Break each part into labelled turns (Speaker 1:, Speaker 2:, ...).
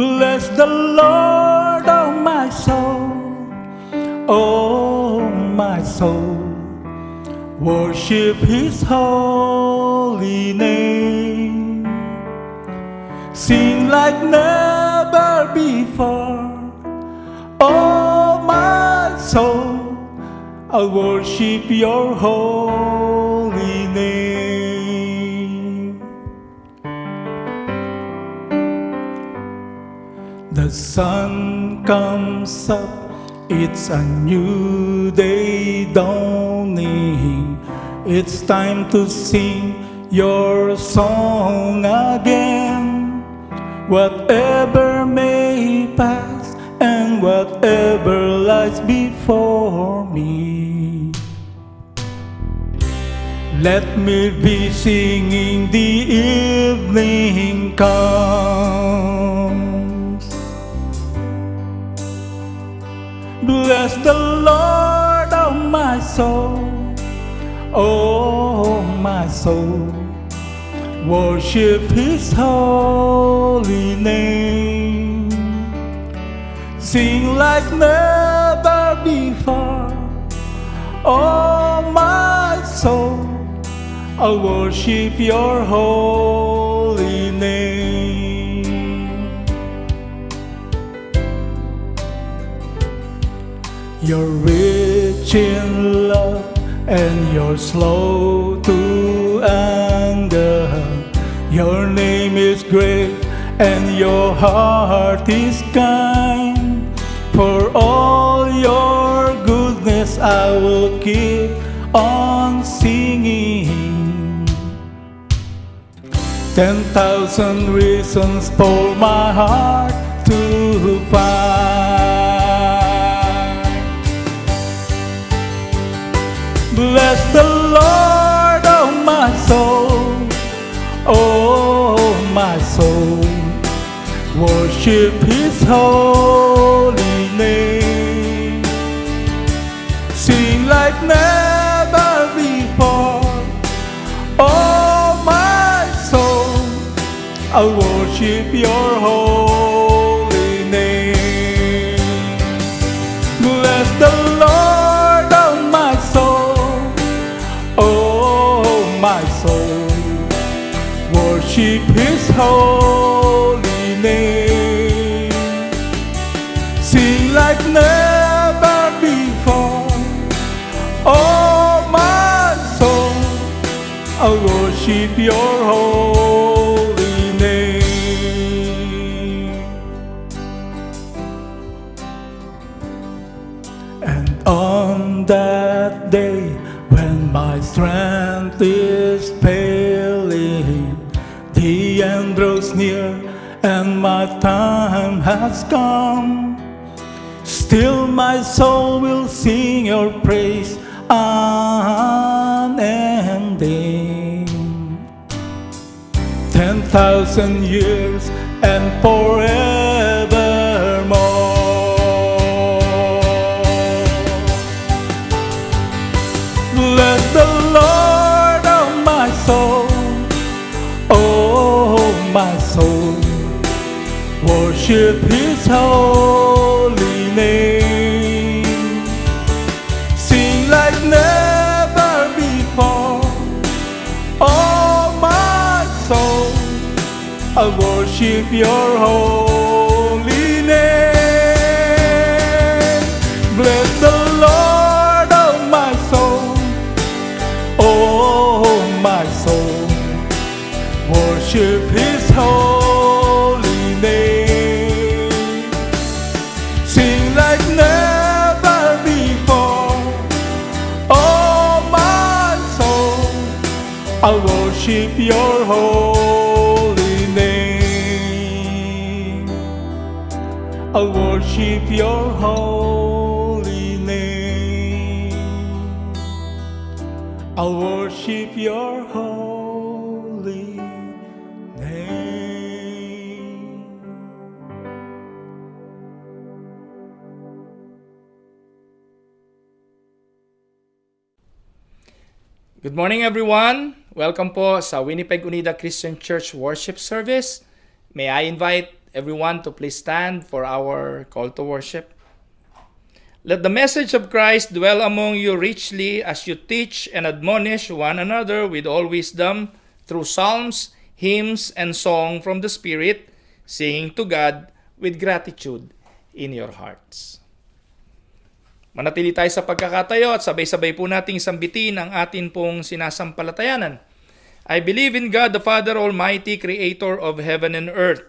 Speaker 1: Bless the Lord, oh my soul, oh my soul. Worship His holy name. Sing like never before, oh my soul. I'll worship your holy name. The sun comes up, it's a new day dawning. It's time to sing your song again. Whatever may pass and whatever lies before me, let me be singing the evening comes. Bless the Lord, oh my soul, oh my soul. Worship His holy name. Sing like never before, oh my soul. I'll worship your holy name. You're rich in love and you're slow to anger. Your name is great and your heart is kind. For all your goodness I will keep on singing. 10,000 reasons for my heart to find. Bless the Lord, oh my soul, oh my soul. Worship His holy name. Sing like never before, oh my soul. I'll worship your holy name. Bless the Lord, oh my soul, oh my soul. Worship His holy name. Sing like never before, oh my soul. I'll worship your holy name. And on that day when my strength is failing, the end draws near and my time has come. Still my soul will sing your praise unending. 10,000 years and forevermore. Bless the Lord, oh my soul, oh my soul. Worship His holy name. Sing like never before, oh my soul. I'll worship your holy name. Bless the Lord, oh my soul, oh my soul. Worship His holy name. Sing like never before, oh my soul. I'll worship your holy name. I'll worship your holy name. I'll worship your holy name.
Speaker 2: Good morning everyone! Welcome po sa Winnipeg Unida Christian Church Worship Service. May I invite
Speaker 1: everyone to please stand for our call to worship. Let the message of Christ dwell among you richly as you teach and admonish one another with all wisdom through psalms, hymns, and song from the Spirit, singing to God with gratitude in your hearts. Manatili tayo sa pagkakatayo at sabay-sabay po nating sambitin ang atin pong sinasampalatayanan. I believe in God the Father Almighty, Creator of heaven and earth.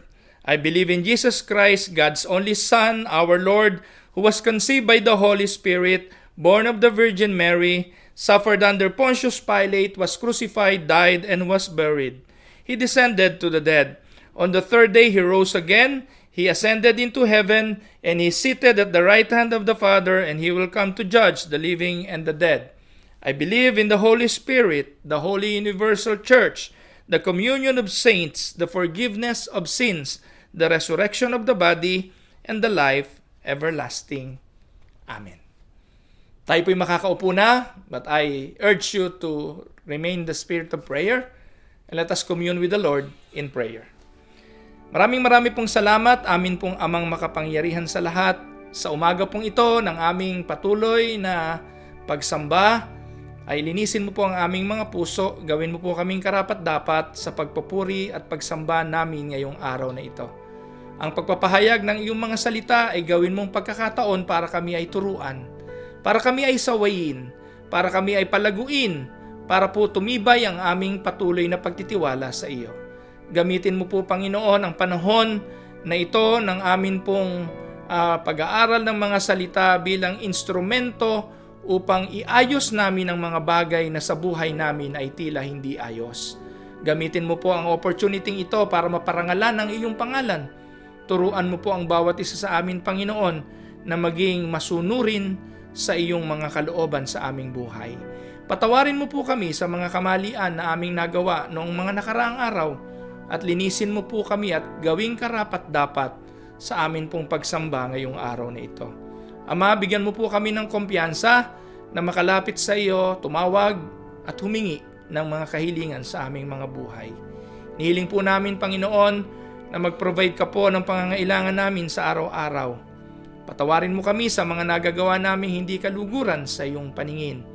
Speaker 1: I believe in Jesus Christ, God's only Son, our Lord, who was conceived by the Holy Spirit, born of the Virgin Mary, suffered under Pontius Pilate, was crucified, died, and was buried. He descended to the dead. On the third day he rose again. He ascended into heaven, and he is seated at the right hand of the Father, and he will come to judge the living and the dead. I believe in the Holy Spirit, the holy universal church, the communion of saints, the forgiveness of sins, the resurrection of the body, and the life everlasting. Amen. Tayo po'y makakaupo na, but I urge you to remain in the spirit of prayer, and let us commune with the Lord in prayer. Maraming pong salamat, amin pong Amang makapangyarihan sa lahat, sa umaga pong ito ng aming patuloy na pagsamba, ay linisin mo po ang aming mga puso, gawin mo po kaming karapat-dapat sa pagpupuri at pagsamba namin ngayong araw na ito. Ang pagpapahayag ng iyong mga salita ay gawin mong pagkakataon para kami ay turuan, para kami ay sawayin, para kami ay palaguin, para po tumibay ang aming patuloy na pagtitiwala sa iyo. Gamitin mo po, Panginoon, ang panahon na ito ng amin pong pag-aaral ng mga salita bilang instrumento upang iayos namin ang mga bagay na sa buhay namin ay tila hindi ayos. Gamitin mo po ang opportunity ito para maparangalan ang iyong pangalan. Turuan mo po ang bawat isa sa amin, Panginoon, na maging masunurin sa iyong mga kalooban sa aming buhay. Patawarin mo po kami sa mga kamalian na aming nagawa noong mga nakaraang araw at linisin mo po kami at gawing karapat-dapat sa amin pong pagsamba ngayong araw na ito. Ama, bigyan mo po kami ng kumpiyansa na makalapit sa iyo, tumawag at humingi ng mga kahilingan sa aming mga buhay. Nihiling po namin, Panginoon, na mag-provide ka po ng pangangailangan namin sa araw-araw. Patawarin mo kami sa mga nagagawa namin hindi kaluguran sa iyong paningin.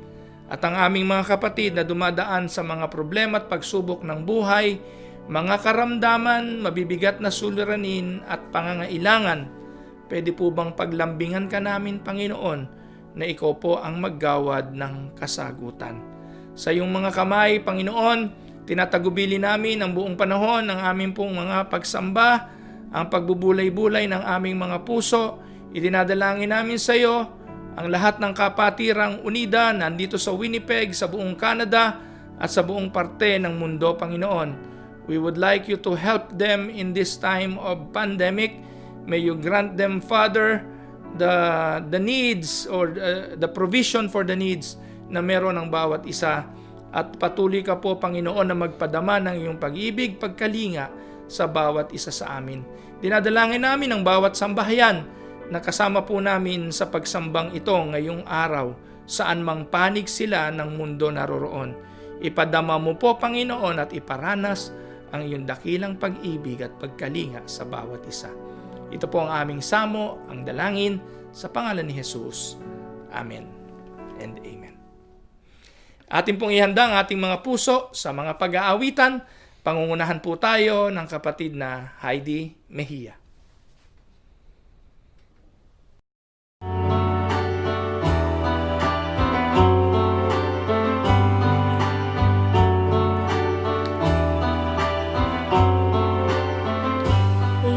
Speaker 1: At ang aming mga kapatid na dumadaan sa mga problema at pagsubok ng buhay, mga karamdaman, mabibigat na suliranin at pangangailangan, pwede po bang paglambingan ka namin, Panginoon, na ikaw po ang maggawad ng kasagutan. Sa iyong mga kamay, Panginoon, tinatagubili namin ang buong panahon ng aming pong mga pagsamba, ang pagbubulay-bulay ng aming mga puso. Itinadalangin namin sa iyo ang lahat ng kapatirang unida nandito sa Winnipeg, sa buong Canada at sa buong parte ng mundo, Panginoon. We would like you to help them in this time of pandemic. May you grant them, Father, the needs or the provision for the needs na meron ng bawat isa. At patuloy ka po, Panginoon, na magpadama ng iyong pag-ibig, pagkalinga sa bawat isa sa amin. Dinadalangin namin ang bawat sambahayan na kasama po namin sa pagsambang ito ngayong araw, saan mang panig sila ng mundo naroroon. Ipadama mo po, Panginoon, at iparanas ang iyong dakilang pag-ibig at pagkalinga sa bawat isa. Ito po ang aming samo, ang dalangin, sa pangalan ni Jesus. Amen and amen. Atin pong ihanda ang ating mga puso sa mga pag-aawitan. Pangungunahan po tayo ng kapatid na Heidi Mejia.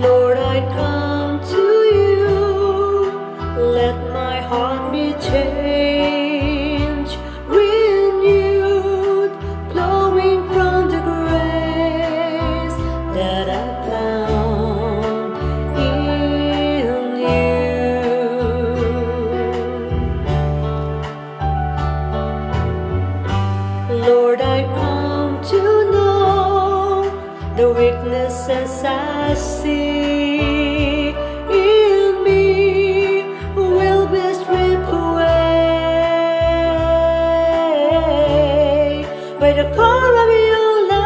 Speaker 2: Lord, I come to you. Let my heart be changed, renewed, flowing from the grace that I found in you. Lord, I come to know the weaknesses I see in me will be stripped away by the power of your love.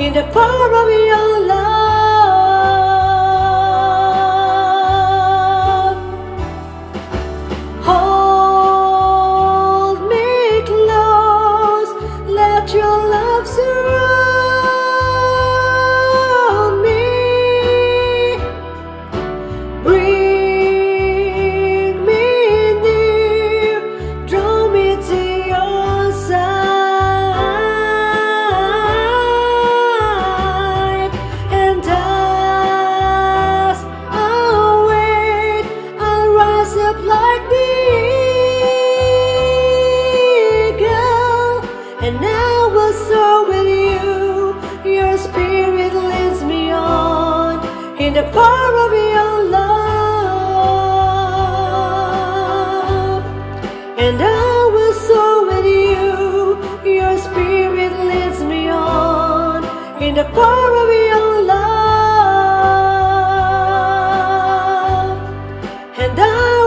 Speaker 2: in the power of your love. Hold me close, let your love surround me. Bring me near, draw me to your side, and as I wait, I'll rise up like the eagle, and I will soar with you. Your spirit leads me on in the power of your love, and I will soar with you. Your spirit leads me on in the power of your love, and I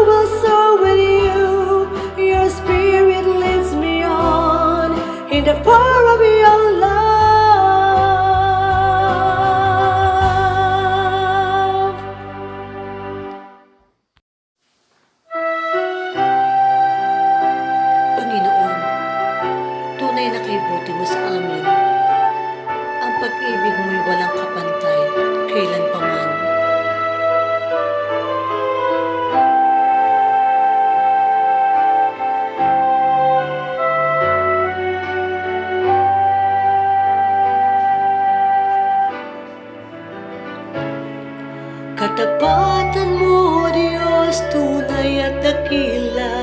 Speaker 2: will soar with you. Your spirit leads me on in the power of your love. Panginoon, tunay na kay buti mo sa amin. Ang pag-ibig mo'y walang kapantay, kailan pa man. Katapatan mo, Diyos, tunay at dakila.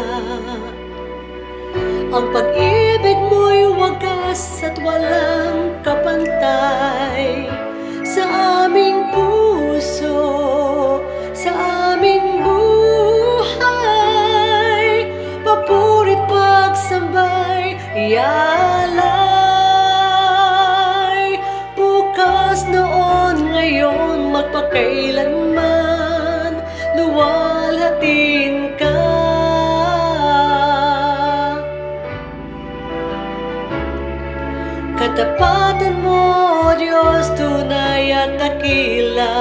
Speaker 2: Ang pag-ibig mo'y wagas at walang kapantay sa aming puso, sa aming buhay. Papurit pagsambay, ialay. Bukas, noon, ngayon, magpakailanman, luwalhatin ka. Katapatan mo, Diyos, tunay at dakila.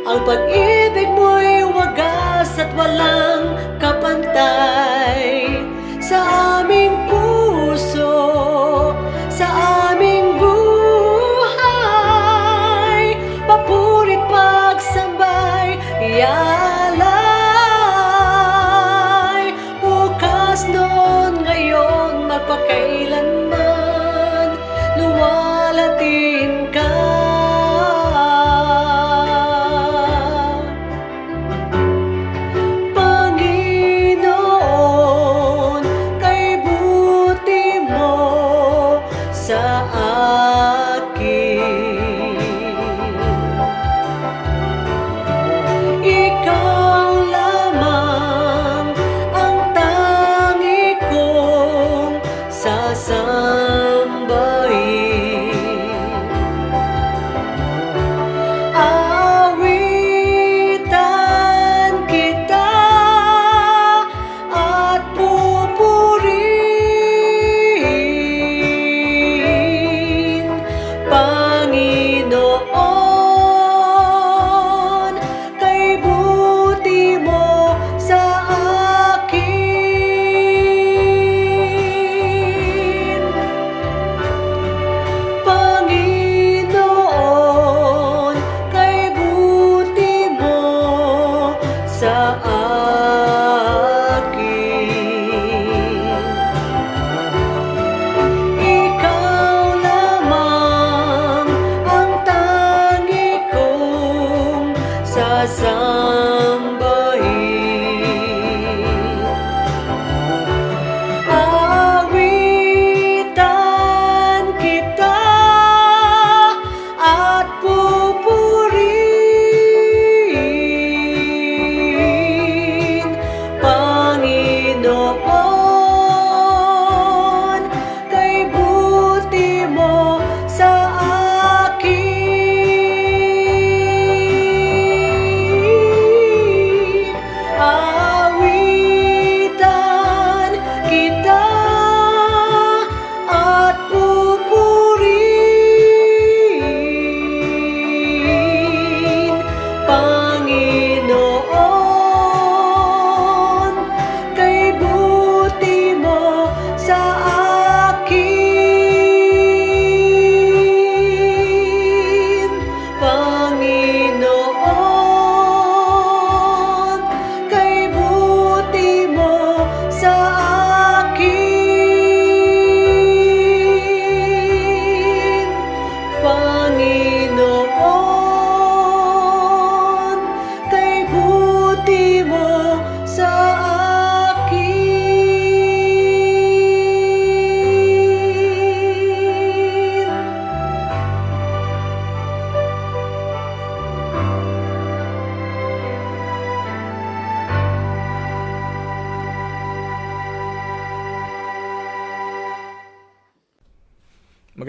Speaker 2: Ang pag-ibig mo'y wagas at walang kapantay sa aming puso, sa aming buhay. Papurit pagsambay, ialay. Bukas, noon, ngayon, magpakailanman, luwalhatin ka. Panginoon, kay buti mo sa akin. Ikaw lamang ang tangi kong sasambahin. Awitan kita at pupurihin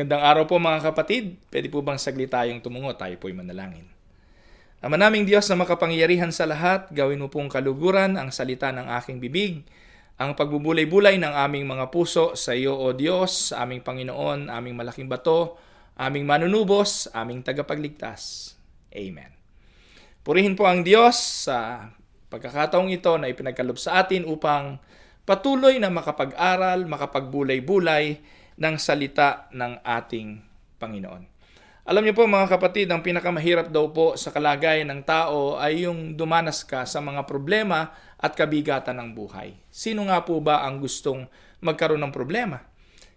Speaker 1: Magandang araw po mga kapatid. Pwede po bang saglit tayong tumungo? Tayo po'y manalangin. Ama naming Diyos na makapangyarihan sa lahat, gawin mo pong kaluguran ang salita ng aking bibig, ang pagbubulay-bulay ng aming mga puso sa iyo, O Diyos, sa aming Panginoon, aming malaking bato, aming manunubos, aming tagapagligtas. Amen. Purihin po ang Diyos sa pagkakataong ito na ipinagkaloob sa atin upang patuloy na makapag-aral, makapagbulay-bulay ng salita ng ating Panginoon. Alam niyo po mga kapatid, ang pinakamahirap daw po sa kalagayan ng tao ay yung dumanas ka sa mga problema at kabigatan ng buhay. Sino nga po ba ang gustong magkaroon ng problema?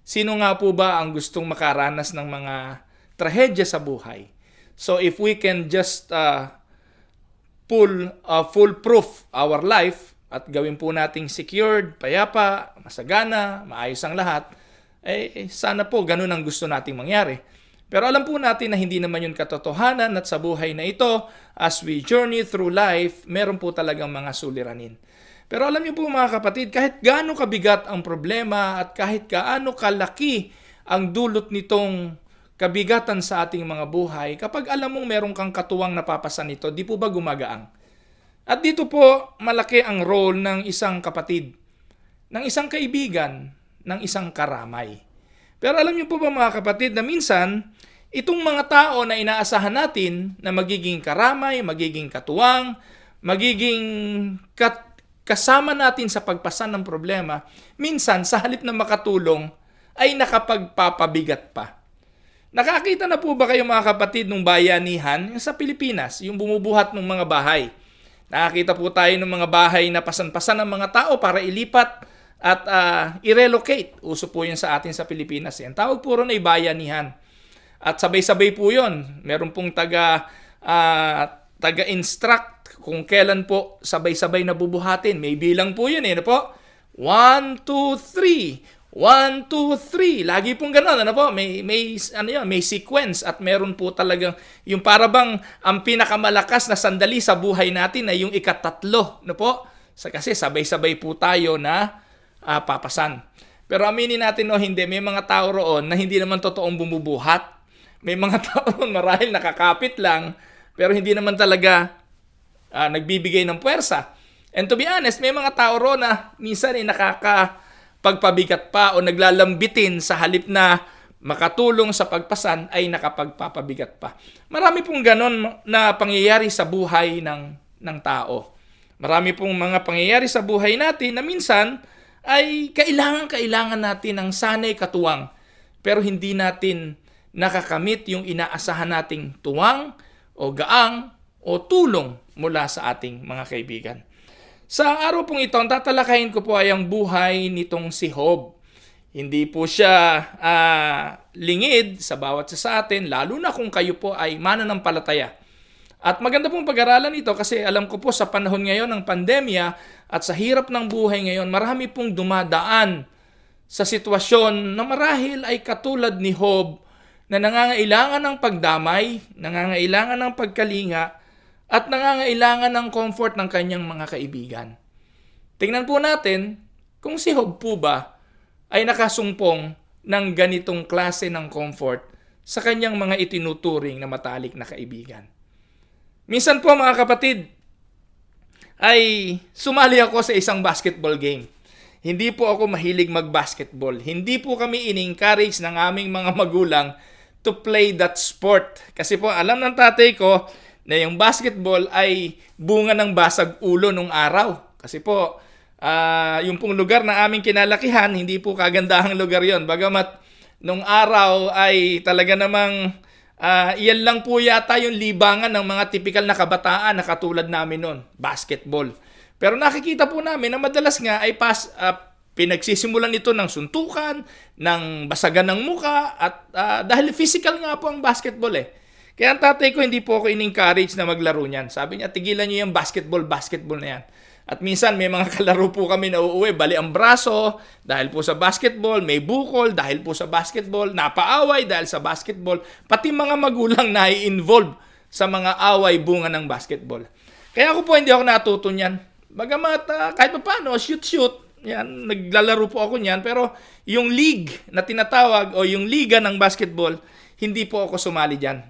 Speaker 1: Sino nga po ba ang gustong makaranas ng mga trahedya sa buhay? So if we can just foolproof our life at gawin po nating secured, payapa, masagana, maayos ang lahat, sana po ganun ang gusto nating mangyari. Pero alam po natin na hindi naman yun katotohanan at sa buhay na ito, as we journey through life, meron po talagang mga suliranin. Pero alam niyo po mga kapatid, kahit gaano kabigat ang problema at kahit gaano kalaki ang dulot nitong kabigatan sa ating mga buhay, kapag alam mong meron kang katuwang napapasan nito, di po ba gumagaang? At dito po, malaki ang role ng isang kapatid, ng isang kaibigan, ng isang karamay. Pero alam niyo po ba mga kapatid na minsan, itong mga tao na inaasahan natin na magiging karamay, magiging katuwang, magiging kasama natin sa pagpasan ng problema, minsan sa halip na makatulong ay nakapagpapabigat pa. Nakakita na po ba kayo mga kapatid ng bayanihan sa Pilipinas, yung bumubuhat ng mga bahay? Nakakita po tayo ng mga bahay na pasan-pasan ng mga tao para ilipat at i-relocate. Uso po yun sa atin sa Pilipinas. Ang tawag po ron ay bayanihan. At sabay-sabay po yun. Meron pong taga-instruct kung kailan po sabay-sabay na bubuhatin. May bilang po yun eh. Ano po? 1, 2, 3. 1, 2, 3. Lagi pong gano'n. Ano po? May sequence at meron po talagang yung parabang ang pinakamalakas na sandali sa buhay natin ay yung ikatatlo. Ano po? Kasi sabay-sabay po tayo na papasan. Pero aminin natin o hindi, may mga tao roon na hindi naman totoong bumubuhat. May mga tao roon marahil nakakapit lang, pero hindi naman talaga nagbibigay ng puwersa. And to be honest, may mga tao roon na minsan nakakapagpabigat pa o naglalambitin sa halip na makatulong sa pagpasan ay nakapagpapabigat pa. Marami pong ganon na pangyayari sa buhay ng tao. Marami pong mga pangyayari sa buhay natin na minsan ay kailangan natin ng sanay katuwang. Pero hindi natin nakakamit yung inaasahan nating tuwang o gaang o tulong mula sa ating mga kaibigan. Sa araw pong ito, ang tatalakayin ko po ay ang buhay nitong si Job. Hindi po siya lingid sa bawat isa sa atin, lalo na kung kayo po ay mananampalataya. At maganda pong pag-aralan ito kasi alam ko po sa panahon ngayon ng pandemya at sa hirap ng buhay ngayon, marami pong dumadaan sa sitwasyon na marahil ay katulad ni Job na nangangailangan ng pagdamay, nangangailangan ng pagkalinga, at nangangailangan ng comfort ng kanyang mga kaibigan. Tingnan po natin kung si Job po ba ay nakasumpong ng ganitong klase ng comfort sa kanyang mga itinuturing na matalik na kaibigan. Minsan po mga kapatid, ay sumali ako sa isang basketball game. Hindi po ako mahilig mag-basketball. Hindi po kami in-encourage ng aming mga magulang to play that sport. Kasi po alam ng tatay ko na yung basketball ay bunga ng basag ulo nung araw. Kasi po, yung pong lugar na aming kinalakihan, hindi po kagandahang lugar yon. Bagamat nung araw ay talaga namang iyan lang po yata yung libangan ng mga tipikal na kabataan na katulad namin noon, basketball. Pero nakikita po namin na madalas nga ay pinagsisimulan ito ng suntukan, ng basagan ng muka, at dahil physical nga po ang basketball eh. Kaya ang tatay ko hindi po ako in-encourage na maglaro niyan. Sabi niya, tigilan niyo yung basketball na yan. At minsan may mga kalaro po kami na uuwi, bali ang braso dahil po sa basketball, may bukol dahil po sa basketball, napaaway dahil sa basketball, pati mga magulang na i-involve sa mga away bunga ng basketball. Kaya ako po hindi ako natuto niyan. Bagamat kahit pa paano, shoot, Yan, naglalaro po ako niyan. Pero yung league na tinatawag o yung liga ng basketball, hindi po ako sumali dyan.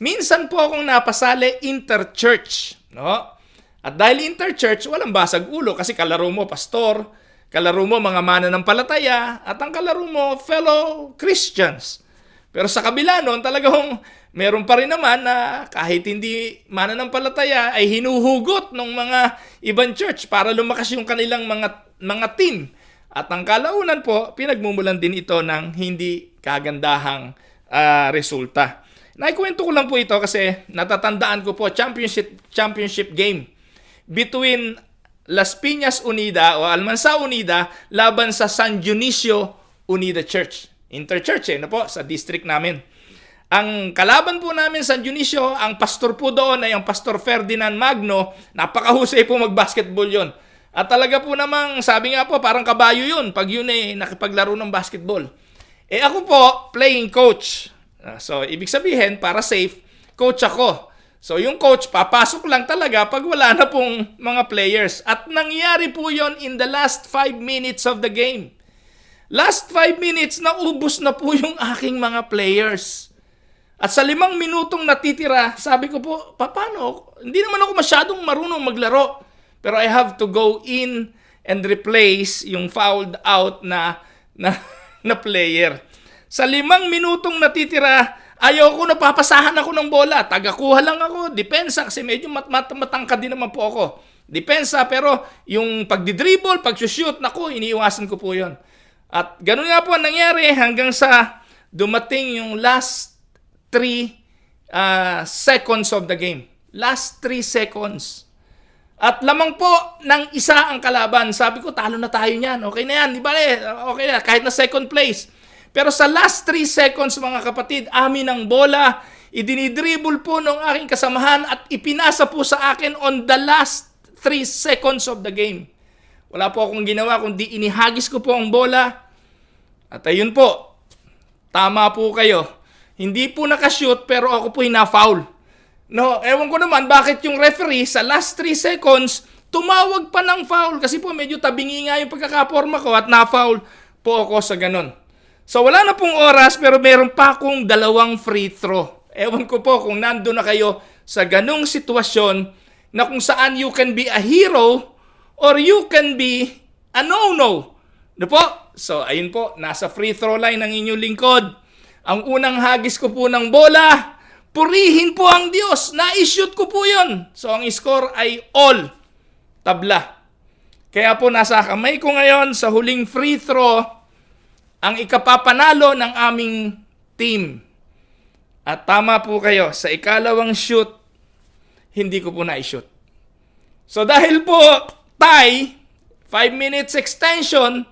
Speaker 1: Minsan po akong napasali interchurch. No? At dahil interchurch, walang basag ulo kasi kalaro mo pastor, kalaro mo mga mananampalataya, at ang kalaro mo fellow Christians. Pero sa kabila noon, talagang meron pa rin naman na kahit hindi mananampalataya ay hinuhugot ng mga ibang church para lumakas yung kanilang mga team. At ang kalaunan po, pinagmumulan din ito ng hindi kagandahang resulta. Naikwento ko lang po ito kasi natatandaan ko po championship game between Las Piñas Unida o Almansa Unida laban sa San Dionisio Unida Church. Interchurch no po, sa district namin. Ang kalaban po namin San Dionisio, ang pastor po doon ay ang Pastor Ferdinand Magno. Napakahusay po mag-basketball yon. At talaga po namang, sabi nga po, parang kabayo yun pag yun ay nakipaglaro ng basketball. Ako po, playing coach. So, ibig sabihin, para safe, coach ako. So, yung coach, papasok lang talaga pag wala na pong mga players. At nangyari po yon in the last 5 minutes of the game. Last 5 minutes, naubos na po yung aking mga players. At sa 5 minutong natitira, sabi ko po, paano? Hindi naman ako masyadong marunong maglaro. Pero I have to go in and replace yung fouled out na player. Sa 5 minutong natitira, ayoko, napapasahan ako ng bola. Tagakuha lang ako, depensa, kasi medyo matangkad din naman po ako. Depensa, pero yung pagdidribble, pag-shoot, naku, iniiwasan ko po yon. At ganun nga po ang nangyari hanggang sa dumating yung last 3 seconds of the game. Last 3 seconds. At lamang po ng isa ang kalaban. Sabi ko, talo na tayo niyan. Okay na yan, di ba? Okay na, kahit na second place. Pero sa last 3 seconds, mga kapatid, amin ang bola. Idinidribble po ng aking kasamahan at ipinasa po sa akin on the last 3 seconds of the game. Wala po akong ginawa kundi inihagis ko po ang bola. At ayun po, tama po kayo. Hindi po nakashoot pero ako po na-foul. No, ewan ko naman bakit yung referee sa last 3 seconds tumawag pa ng foul kasi po medyo tabingi nga yung pagkakaporma ko at na-foul po ako sa ganun. So wala na pong oras pero meron pa akong 2 free throw. Ewan ko po kung nando na kayo sa ganung sitwasyon na kung saan you can be a hero or you can be a no-no. No po? So, ayun po, nasa free throw line ng inyong lingkod. Ang unang hagis ko po ng bola, purihin po ang Diyos. Na-shoot ko po yun. So, ang score ay all. Tabla. Kaya po, nasa kamay ko ngayon sa huling free throw, ang ikapapanalo ng aming team. At tama po kayo, sa ikalawang shoot, hindi ko po na-shoot. So, dahil po, tie, 5 minutes extension,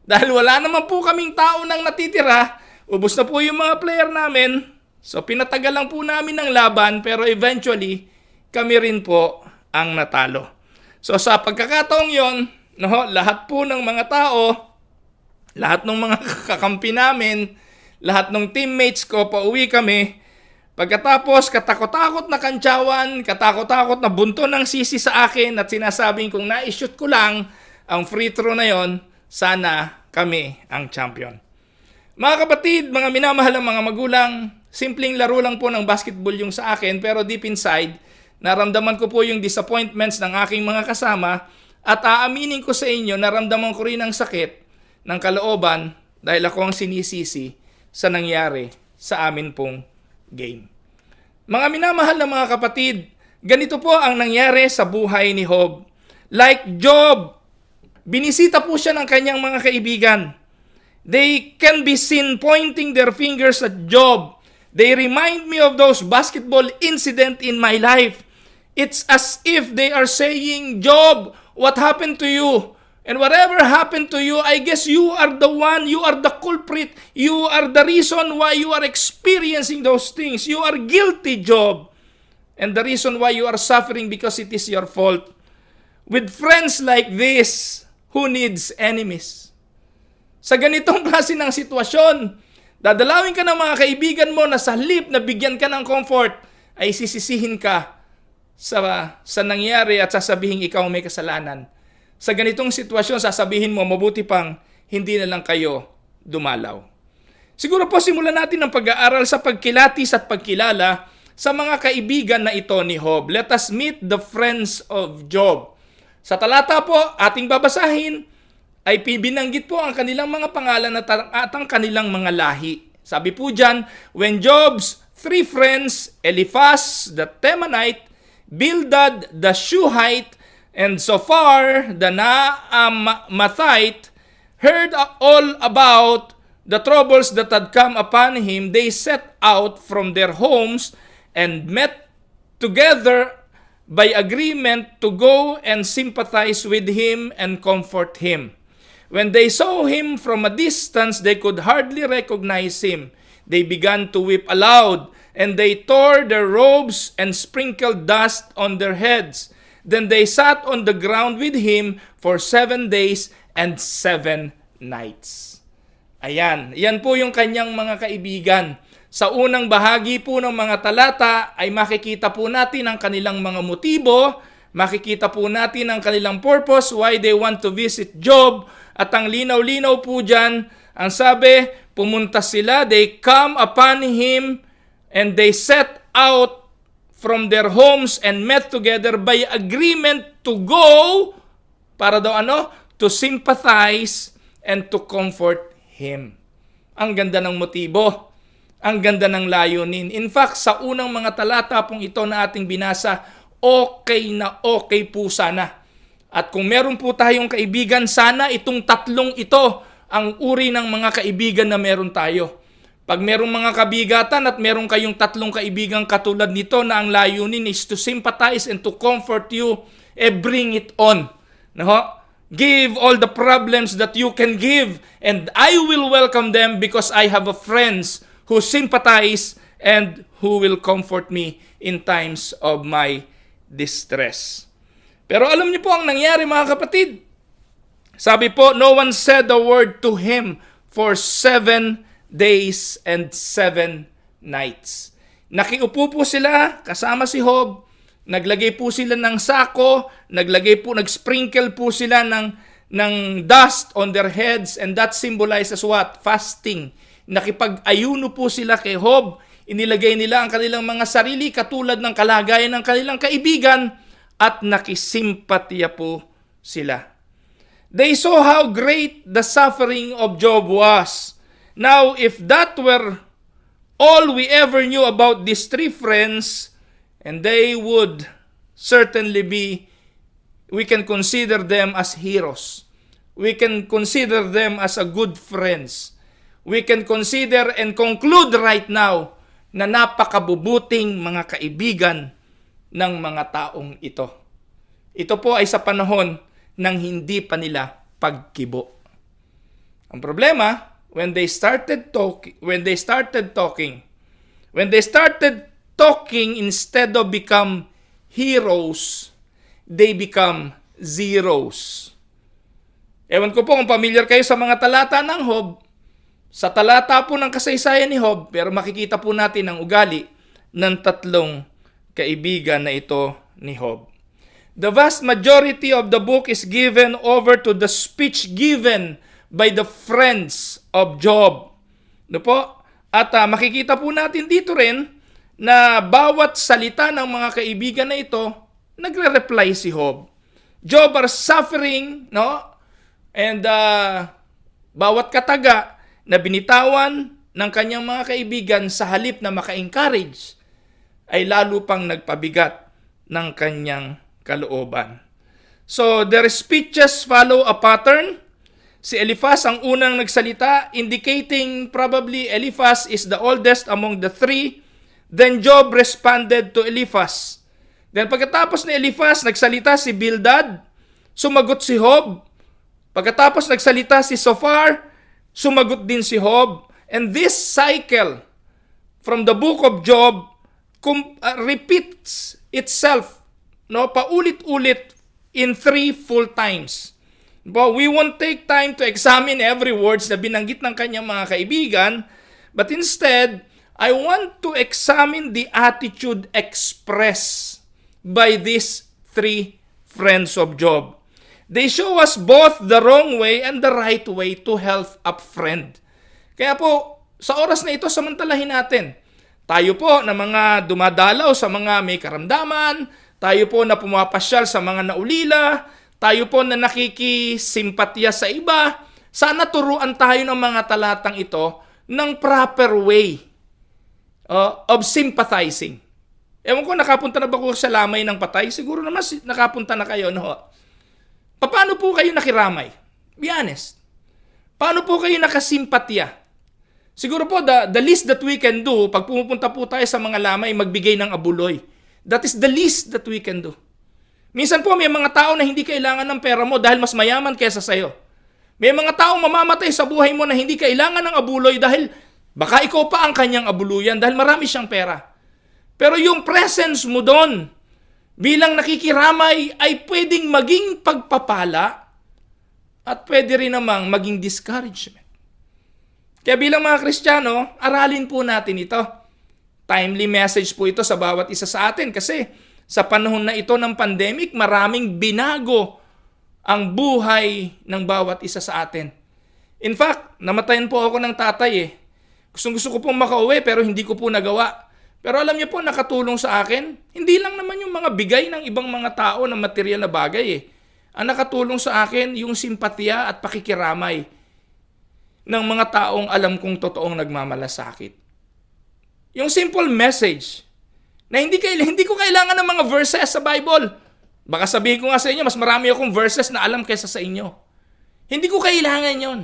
Speaker 1: dahil wala naman po kaming tao nang natitira, ubos na po yung mga player namin, so pinatagal lang po namin ng laban, pero eventually, kami rin po ang natalo. So sa pagkakataong yon, no, lahat po ng mga tao, lahat ng mga kakampi namin, lahat ng teammates ko, pauwi kami. Pagkatapos, katakot-takot na kantsawan, katakot-takot na bunto ng sisi sa akin at sinasabing kung na-shoot ko lang ang free throw na yon, sana kami ang champion. Mga kapatid, mga minamahal ng mga magulang, simpleng laro lang po ng basketball yung sa akin, pero deep inside, naramdaman ko po yung disappointments ng aking mga kasama at aaminin ko sa inyo, naramdaman ko rin ang sakit ng kalooban dahil ako ang sinisisi sa nangyari sa amin pong game. Mga minamahal na mga kapatid, ganito po ang nangyari sa buhay ni Job. Like Job, binisita po siya ng kanyang mga kaibigan. They can be seen pointing their fingers at Job. They remind me of those basketball incident in my life. It's as if they are saying, Job, what happened to you? And whatever happened to you, I guess you are the one, you are the culprit, you are the reason why you are experiencing those things. You are guilty, Job. And the reason why you are suffering because it is your fault. With friends like this, who needs enemies? Sa ganitong klase ng sitwasyon, dadalawin ka ng mga kaibigan mo na sa halip na bigyan ka ng comfort, ay sisisihin ka sa nangyari at sasabihin ikaw may kasalanan. Sa ganitong sitwasyon, sasabihin mo, mabuti pang hindi na lang kayo dumalaw. Siguro po simulan natin ang pag-aaral sa pagkilatis at pagkilala sa mga kaibigan na ito ni Job. Let us meet the friends of Job. Sa talata po, ating babasahin, ay binanggit po ang kanilang mga pangalan at ang kanilang mga lahi. Sabi po dyan, when Job's 3 friends, Eliphaz the Temanite, Bildad the Shuhite, and Zophar the Naamathite, heard all about the troubles that had come upon him, they set out from their homes and met together by agreement to go and sympathize with him and comfort him. When they saw him from a distance, they could hardly recognize him. They began to weep aloud, and they tore their robes and sprinkled dust on their heads. Then they sat on the ground with him for 7 days and 7 nights. Ayan, yan po yung kanyang mga kaibigan. Sa unang bahagi po ng mga talata ay makikita po natin ang kanilang mga motibo, makikita po natin ang kanilang purpose, why they want to visit Job, at ang linaw-linaw po dyan, ang sabi, pumunta sila, they come upon him, and they set out from their homes and met together by agreement to go, para daw to sympathize and to comfort him. Ang ganda ng motibo. Ang ganda ng layunin. In fact, sa unang mga talata pong ito na ating binasa, okay na okay po sana. At kung meron po tayong kaibigan, sana itong tatlong ito ang uri ng mga kaibigan na meron tayo. Pag merong mga kabigatan at meron kayong tatlong kaibigan katulad nito na ang layunin is to sympathize and to comfort you, bring it on. No? Give all the problems that you can give, and I will welcome them because I have a friends who sympathize and who will comfort me in times of my distress. Pero alam niyo po ang nangyari, mga kapatid. Sabi po, no one said a word to him for 7 days and 7 nights. Nakiupo po sila kasama si Job. Naglagay po sila ng sako, nag-sprinkle po sila ng dust on their heads, and that symbolizes what? Fasting. Nakipag-ayuno po sila kay Job. Inilagay nila ang kanilang mga sarili katulad ng kalagayan ng kanilang kaibigan at nakisimpatya po sila. They saw how great the suffering of Job was. Now, if that were all we ever knew about these 3 friends, and they would certainly be, we can consider them as heroes. We can consider them as a good friends. We can consider and conclude right now na napakabubuting mga kaibigan ng mga taong ito. Ito po ay sa panahon ng hindi pa nila pagkibo. Ang problema, when they started talking instead of become heroes, they become zeros. Ewan ko po kung familiar kayo sa mga talata ng Job. Sa talata po ng kasaysayan ni Job, pero makikita po natin ang ugali ng 3 kaibigan na ito ni Job. The vast majority of the book is given over to the speech given by the friends of Job. No po? At makikita po natin dito rin na bawat salita ng mga kaibigan na ito, nagre-reply si Job. Job are suffering, no? And bawat kataga na binitawan ng kanyang mga kaibigan sa halip na maka-encourage, ay lalo pang nagpabigat ng kanyang kalooban. So, their speeches follow a pattern. Si Eliphaz ang unang nagsalita, indicating probably Eliphaz is the oldest among the 3. Then Job responded to Eliphaz. Then pagkatapos ni Eliphaz, nagsalita si Bildad, sumagot si Job. Pagkatapos nagsalita si Zophar, sumagot din si Job. And this cycle from the book of Job repeats itself, no, paulit-ulit in 3 full times. But we won't take time to examine every words na binanggit ng kanyang mga kaibigan, but instead, I want to examine the attitude expressed by these 3 friends of Job. They show us both the wrong way and the right way to help a friend. Kaya po, sa oras na ito, samantalahin natin. Tayo po na mga dumadalaw sa mga may karamdaman, tayo po na pumapasyal sa mga naulila, tayo po na nakikisimpatya sa iba, sana turuan tayo ng mga talatang ito ng proper way of sympathizing. Ewan ko, nakapunta na ba ko sa lamay ng patay? Siguro naman nakapunta na kayo, no? Paano po kayo nakiramay? Be honest. Paano po kayo nakasimpatya? Siguro po, the least that we can do, pag pumupunta po tayo sa mga lamay, magbigay ng abuloy. That is the least that we can do. Minsan po, may mga tao na hindi kailangan ng pera mo dahil mas mayaman kesa sa'yo. May mga taong mamamatay sa buhay mo na hindi kailangan ng abuloy dahil baka ikaw pa ang kanyang abuluyan dahil marami siyang pera. Pero yung presence mo doon, bilang nakikiramay, ay pwedeng maging pagpapala at pwede rin namang maging discouragement. Kaya bilang mga Kristiyano, aralin po natin ito. Timely message po ito sa bawat isa sa atin kasi sa panahon na ito ng pandemic, maraming binago ang buhay ng bawat isa sa atin. In fact, namatayan po ako ng tatay . Gusto ko pong makauwi pero hindi ko po nagawa. Pero alam niyo po, nakatulong sa akin, hindi lang naman yung mga bigay ng ibang mga tao ng material na bagay . Ang nakatulong sa akin, yung simpatya at pakikiramay ng mga taong alam kong totoong nagmamalasakit. Yung simple message na hindi ko kailangan ng mga verses sa Bible. Baka sabihin ko nga sa inyo, mas marami akong verses na alam kaysa sa inyo. Hindi ko kailangan yon.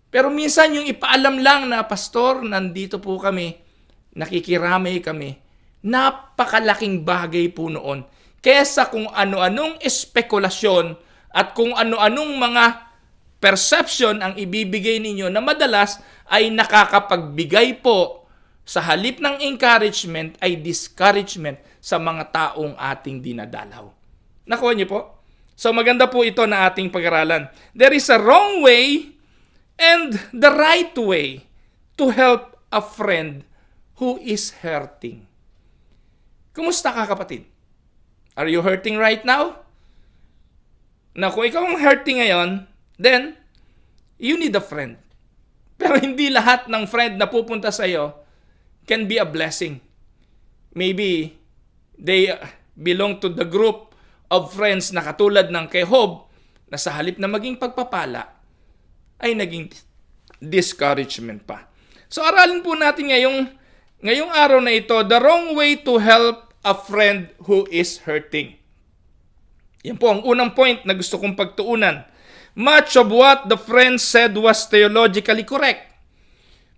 Speaker 1: Pero minsan yung ipaalam lang na, Pastor, nandito po kami, nakikiramay kami, napakalaking bagay po noon. Kesa kung ano-anong espekulasyon at kung ano-anong mga perception ang ibibigay ninyo na madalas ay nakakapagbigay po sa halip ng encouragement ay discouragement sa mga taong ating dinadalaw. Nakuha niyo po? So maganda po ito na ating pag-aralan. There is a wrong way and the right way to help a friend who is hurting. Kumusta ka, kapatid? Are you hurting right now? Na kung ikaw ang hurting ngayon, then you need a friend. Pero hindi lahat ng friend na pupunta sa iyo can be a blessing. Maybe they belong to the group of friends na katulad ng kay Job na sa halip na maging pagpapala ay naging discouragement pa. So aralin po natin ngayong araw na ito, the wrong way to help a friend who is hurting. Yan po ang unang point na gusto kong pagtuunan. Much of what the friend said was theologically correct.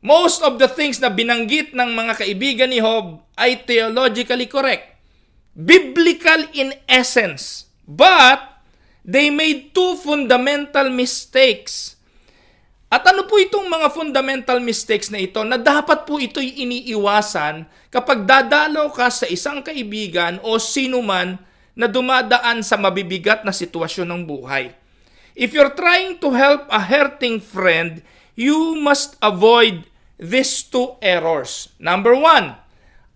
Speaker 1: Most of the things na binanggit ng mga kaibigan ni Job ay theologically correct. Biblical in essence. But they made two fundamental mistakes. At ano po itong mga fundamental mistakes na ito na dapat po ito'y iniiwasan kapag dadalaw ka sa isang kaibigan o sinuman na dumadaan sa mabibigat na sitwasyon ng buhay. If you're trying to help a hurting friend, you must avoid these two errors. Number one,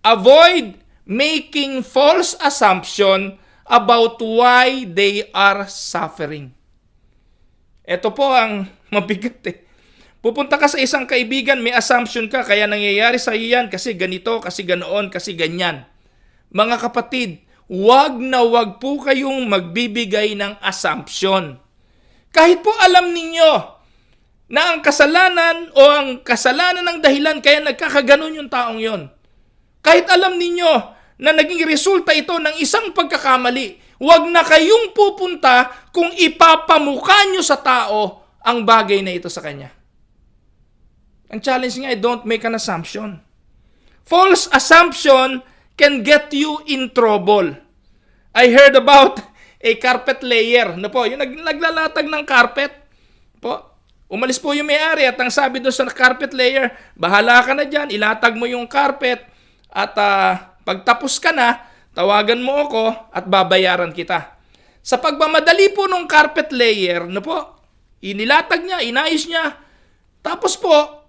Speaker 1: avoid making false assumption about why they are suffering. Ito po ang mabigat . Pupunta ka sa isang kaibigan, may assumption ka, kaya nangyayari sa iyo yan kasi ganito, kasi ganoon, kasi ganyan. Mga kapatid, wag na wag po kayong magbibigay ng assumption. Kahit po alam ninyo na ang kasalanan o ang kasalanan ng dahilan kaya nagkakaganon yung taong yon. Kahit alam ninyo na naging resulta ito ng isang pagkakamali, wag na kayong pupunta kung ipapamukha nyo sa tao ang bagay na ito sa kanya. Ang challenge nga ay don't make an assumption. False assumption can get you in trouble. I heard about a carpet layer. Yung naglalatag ng carpet. Umalis po yung may-ari at ang sabi doon sa carpet layer, bahala ka na dyan, ilatag mo yung carpet at pagtapos ka na, tawagan mo ako at babayaran kita. Sa pagmamadali po ng carpet layer, inilatag niya, inayos niya. Tapos po,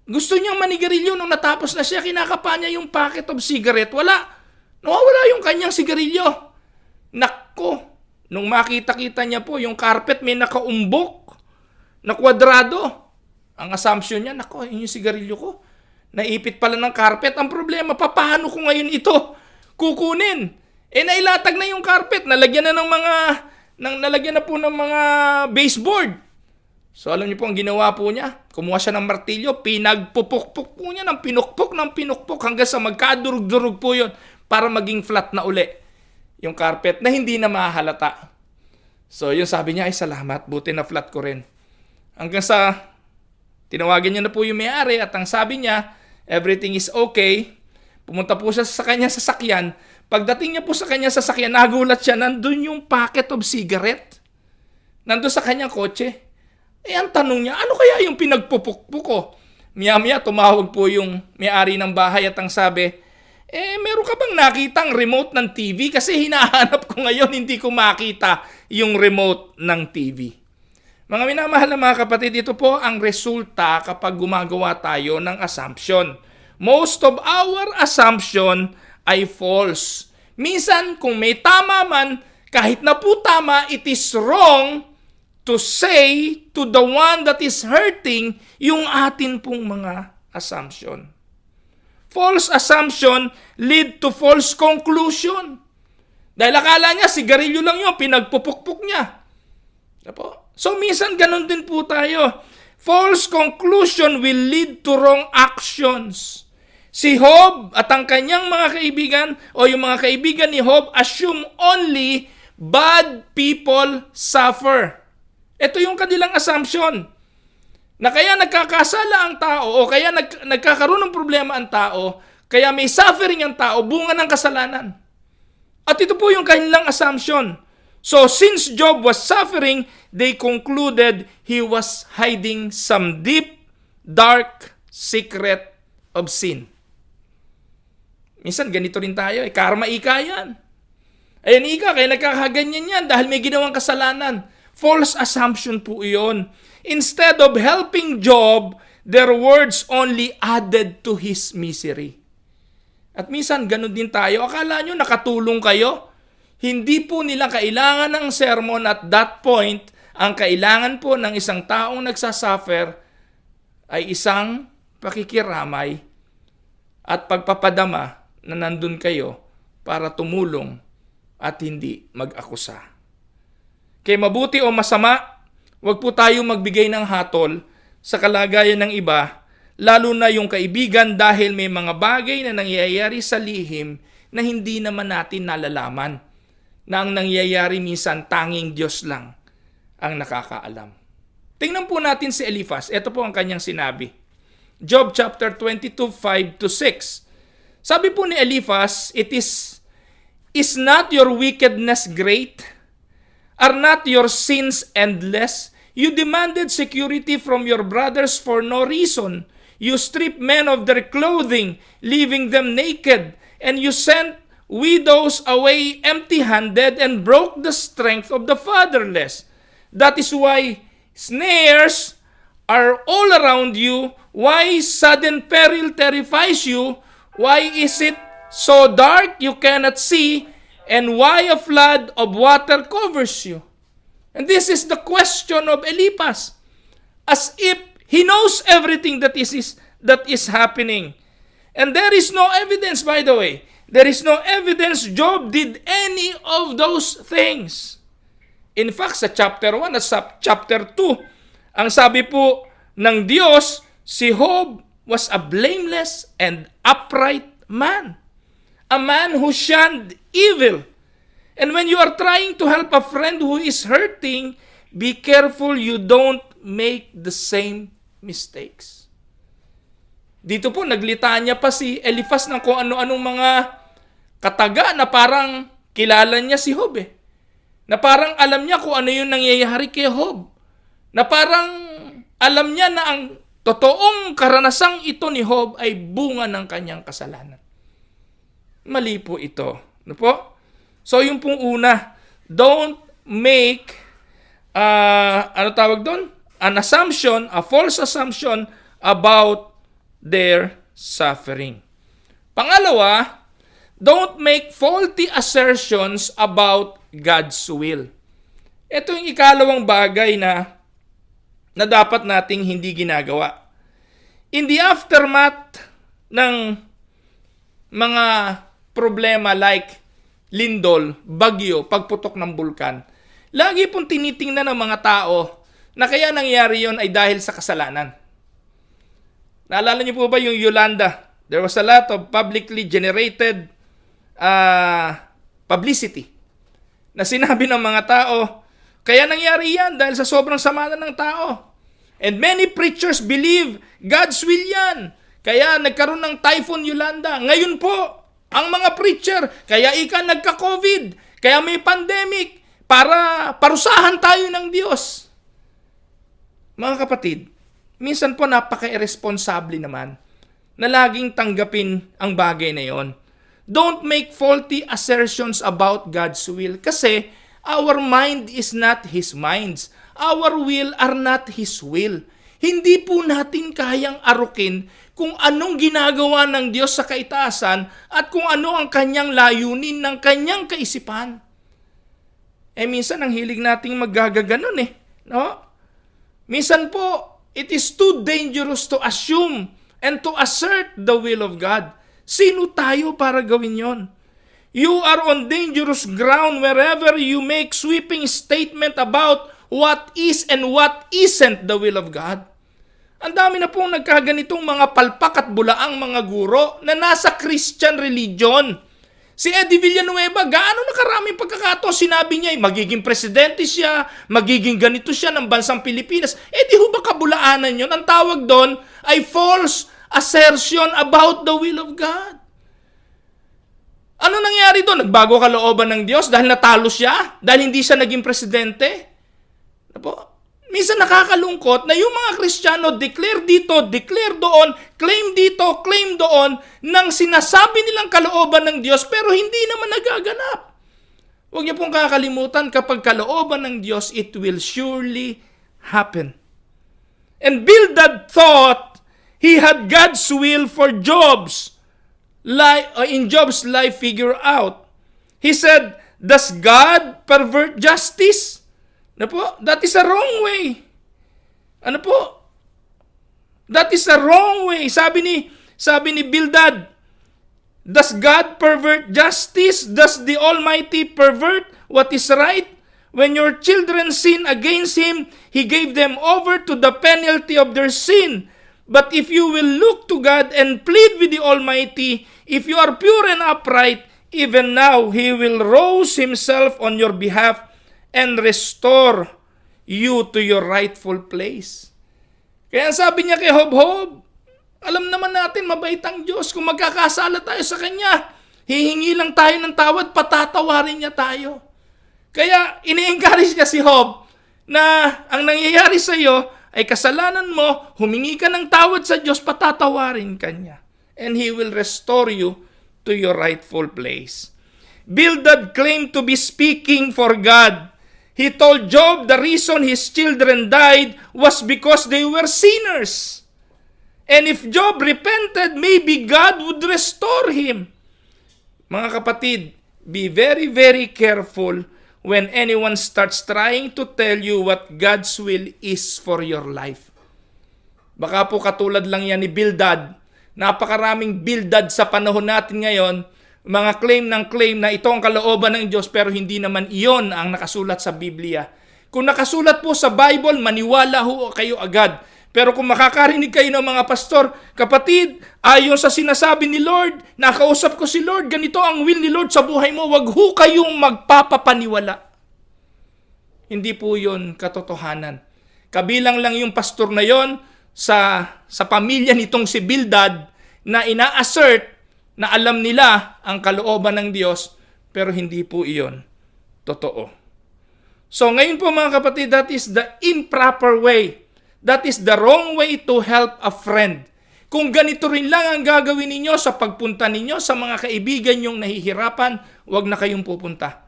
Speaker 1: gusto niyang manigarilyo nung natapos na siya, kinakapa niya yung packet of cigarette. Nawawala yung kanyang sigarilyo. Nako, nung makita-kita niya po yung carpet may nakaumbok na kwadrado. Ang assumption niya, nako, yun yung sigarilyo ko. Naipit pala ng carpet. Ang problema, paano ko ngayon ito kukunin? Nailatag na yung carpet. Nalagyan na po ng mga baseboard. So alam niyo po ang ginawa po niya? Kumuha siya ng martilyo, pinagpupukpuk po niya ng pinukpok hanggang sa magkadurug-durug po yun para maging flat na uli yung carpet na hindi na mahalata. So yun sabi niya, ay salamat, buti na flat ko rin. Hanggang sa tinawagan niya na po yung may-ari at ang sabi niya, everything is okay. Pumunta po siya sa kanya sasakyan. Pagdating niya po sa kanya sasakyan, nagulat siya, nandun yung packet of cigarette. Nandun sa kanyang kotse. Ang tanong niya, ano kaya yung pinagpupukpuk ko? Maya-maya tumawag po yung may-ari ng bahay at ang sabi, meron ka bang nakitang remote ng TV? Kasi hinahanap ko ngayon, hindi ko makita yung remote ng TV. Mga minamahal na mga kapatid, ito po ang resulta kapag gumagawa tayo ng assumption. Most of our assumption ay false. Minsan, kung may tama man, kahit na po tama, it is wrong to say to the one that is hurting yung atin pong mga assumption. False assumption lead to false conclusion. Dahil akala niya, sigarilyo lang yun, pinagpupukpuk niya. So minsan ganun din po tayo. False conclusion will lead to wrong actions. Si Job at ang kanyang mga kaibigan o yung mga kaibigan ni Job assume only bad people suffer. Ito yung kanilang assumption. Na kaya nagkakasala ang tao o kaya nagkakaroon ng problema ang tao, kaya may suffering ang tao, bunga ng kasalanan. At ito po yung kanilang assumption. So since Job was suffering, they concluded he was hiding some deep, dark secret of sin. Minsan ganito rin tayo, karma ika yan. Ayan ika, kaya nagkakaganyan yan dahil may ginawang kasalanan. False assumption po iyon. Instead of helping Job, their words only added to his misery. At minsan ganun din tayo. Akala nyo nakatulong kayo? Hindi po nila kailangan ng sermon at that point. Ang kailangan po ng isang taong nagsasuffer ay isang pakikiramay at pagpapadama na nandun kayo para tumulong at hindi mag-akusa. Kaya mabuti o masama, huwag po tayo magbigay ng hatol sa kalagayan ng iba, lalo na yung kaibigan dahil may mga bagay na nangyayari sa lihim na hindi naman natin nalalaman. Na ang nangyayari minsan tanging Diyos lang ang nakakaalam. Tingnan po natin si Eliphaz. Ito po ang kanyang sinabi. Job chapter 22, 5-6. Sabi po ni Eliphaz, is not your wickedness great? Are not your sins endless? You demanded security from your brothers for no reason. You stripped men of their clothing, leaving them naked. And you sent widows away empty-handed and broke the strength of the fatherless. That is why snares are all around you. Why sudden peril terrifies you? Why is it so dark you cannot see? And why a flood of water covers you? And this is the question of Eliphaz. As if he knows everything that is happening. And there is no evidence, by the way. There is no evidence Job did any of those things. In fact, sa chapter 1 at sa chapter 2, ang sabi po ng Diyos, si Job was a blameless and upright man. A man who shunned evil. And when you are trying to help a friend who is hurting, be careful you don't make the same mistakes. Dito po, naglitanya pa si Eliphaz ng kung ano-anong mga kataga na parang kilala niya si Job Na parang alam niya kung ano yung nangyayari kay Job. Na parang alam niya na ang totoong karanasang ito ni Job ay bunga ng kanyang kasalanan. Mali po ito. Ano po? So yung pong una, don't make an assumption, a false assumption about their suffering. Pangalawa, don't make faulty assertions about God's will. Ito yung ikalawang bagay na dapat nating hindi ginagawa. In the aftermath ng mga problema like lindol, bagyo, pagputok ng bulkan, lagi pong tinitingnan ng mga tao na kaya nangyari yon ay dahil sa kasalanan. Naalala niyo po ba yung Yolanda? There was a lot of publicly generated publicity na sinabi ng mga tao, kaya nangyari yan dahil sa sobrang sama ng tao. And many preachers believe God's will yan. Kaya nagkaroon ng Typhoon Yolanda. Ngayon po, ang mga preacher, kaya nagka-COVID, kaya may pandemic, para parusahan tayo ng Diyos. Mga kapatid, minsan po napaka-irresponsable naman na laging tanggapin ang bagay na yon. Don't make faulty assertions about God's will kasi our mind is not His minds. Our will are not His will. Hindi po natin kayang arukin kung anong ginagawa ng Diyos sa kaitaasan at kung ano ang kanyang layunin ng kanyang kaisipan. Minsan ang hilig nating maggagaganon no? Minsan po, it is too dangerous to assume and to assert the will of God. Sino tayo para gawin yon? You are on dangerous ground wherever you make sweeping statement about what is and what isn't the will of God. Ang dami na pong nagkaganitong mga palpak at bulaang mga guro na nasa Christian religion. Si Eddie Villanueva, gaano na karaming pagkakataon sinabi niya, magiging presidente siya, magiging ganito siya ng bansang Pilipinas. Di ho ba kabulaanan yun? Ang tawag doon ay false assertion about the will of God. Ano nangyari doon? Nagbago kalooban ng Diyos dahil natalo siya? Dahil hindi siya naging presidente? Minsan nakakalungkot na yung mga Kristiyano declare dito, declare doon, claim dito, claim doon, nang sinasabi nilang kalooban ng Diyos pero hindi naman nagaganap. Huwag niyo pong kakalimutan, kapag kalooban ng Diyos, it will surely happen. And Bildad thought he had God's will for Job's in Job's life figure out. He said, does God pervert justice? That is a wrong way. That is a wrong way. Sabi ni Bildad, does God pervert justice? Does the Almighty pervert what is right? When your children sin against Him, He gave them over to the penalty of their sin. But if you will look to God and plead with the Almighty, if you are pure and upright, even now He will rouse Himself on your behalf and restore you to your rightful place. Kaya sabi niya kay Hob, alam naman natin mabait ang Diyos. Kung magkakasala tayo sa Kanya, hihingi lang tayo ng tawad, patatawarin niya tayo. Kaya ini-encourage niya si Hob na ang nangyayari sa iyo ay kasalanan mo, humingi ka ng tawad sa Diyos, patatawarin ka niya. And He will restore you to your rightful place. Bildad claimed to be speaking for God. He told Job the reason his children died was because they were sinners. And if Job repented, maybe God would restore him. Mga kapatid, be very, very careful when anyone starts trying to tell you what God's will is for your life. Baka po katulad lang yan ni Bildad. Napakaraming Bildad sa panahon natin ngayon, mga claim na ito ang kalooban ng Diyos pero hindi naman iyon ang nakasulat sa Biblia. Kung nakasulat po sa Bible, maniwala ho kayo agad. Pero kung makakarinig kayo ng mga pastor, kapatid, ayon sa sinasabi ni Lord, nakausap ko si Lord, ganito ang will ni Lord sa buhay mo, wag ho kayong magpapapaniwala. Hindi po yun katotohanan. Kabilang lang yung pastor na yon sa pamilya nitong si Bildad na ina-assert na alam nila ang kalooban ng Diyos, pero hindi po iyon totoo. So ngayon po mga kapatid, that is the improper way. That is the wrong way to help a friend. Kung ganito rin lang ang gagawin ninyo sa pagpunta ninyo sa mga kaibigan nyong nahihirapan, huwag na kayong pupunta.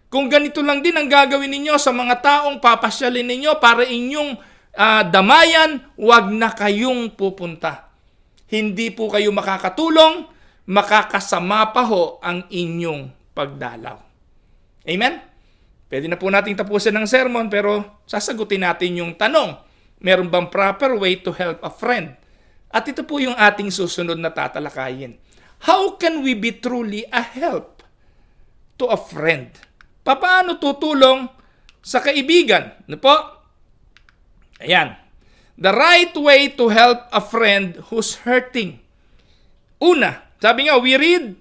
Speaker 1: Kung ganito lang din ang gagawin ninyo sa mga taong papasyalin ninyo para inyong damayan, huwag na kayong pupunta. Hindi po kayo makakatulong, makakasama pa ho ang inyong pagdalaw. Amen? Pwede na po nating tapusin ng sermon, pero sasagutin natin yung tanong, meron bang proper way to help a friend? At ito po yung ating susunod na tatalakayin. How can we be truly a help to a friend? Paano tutulong sa kaibigan? Ano po? Ayan. The right way to help a friend who's hurting. Una, sabi nga, we read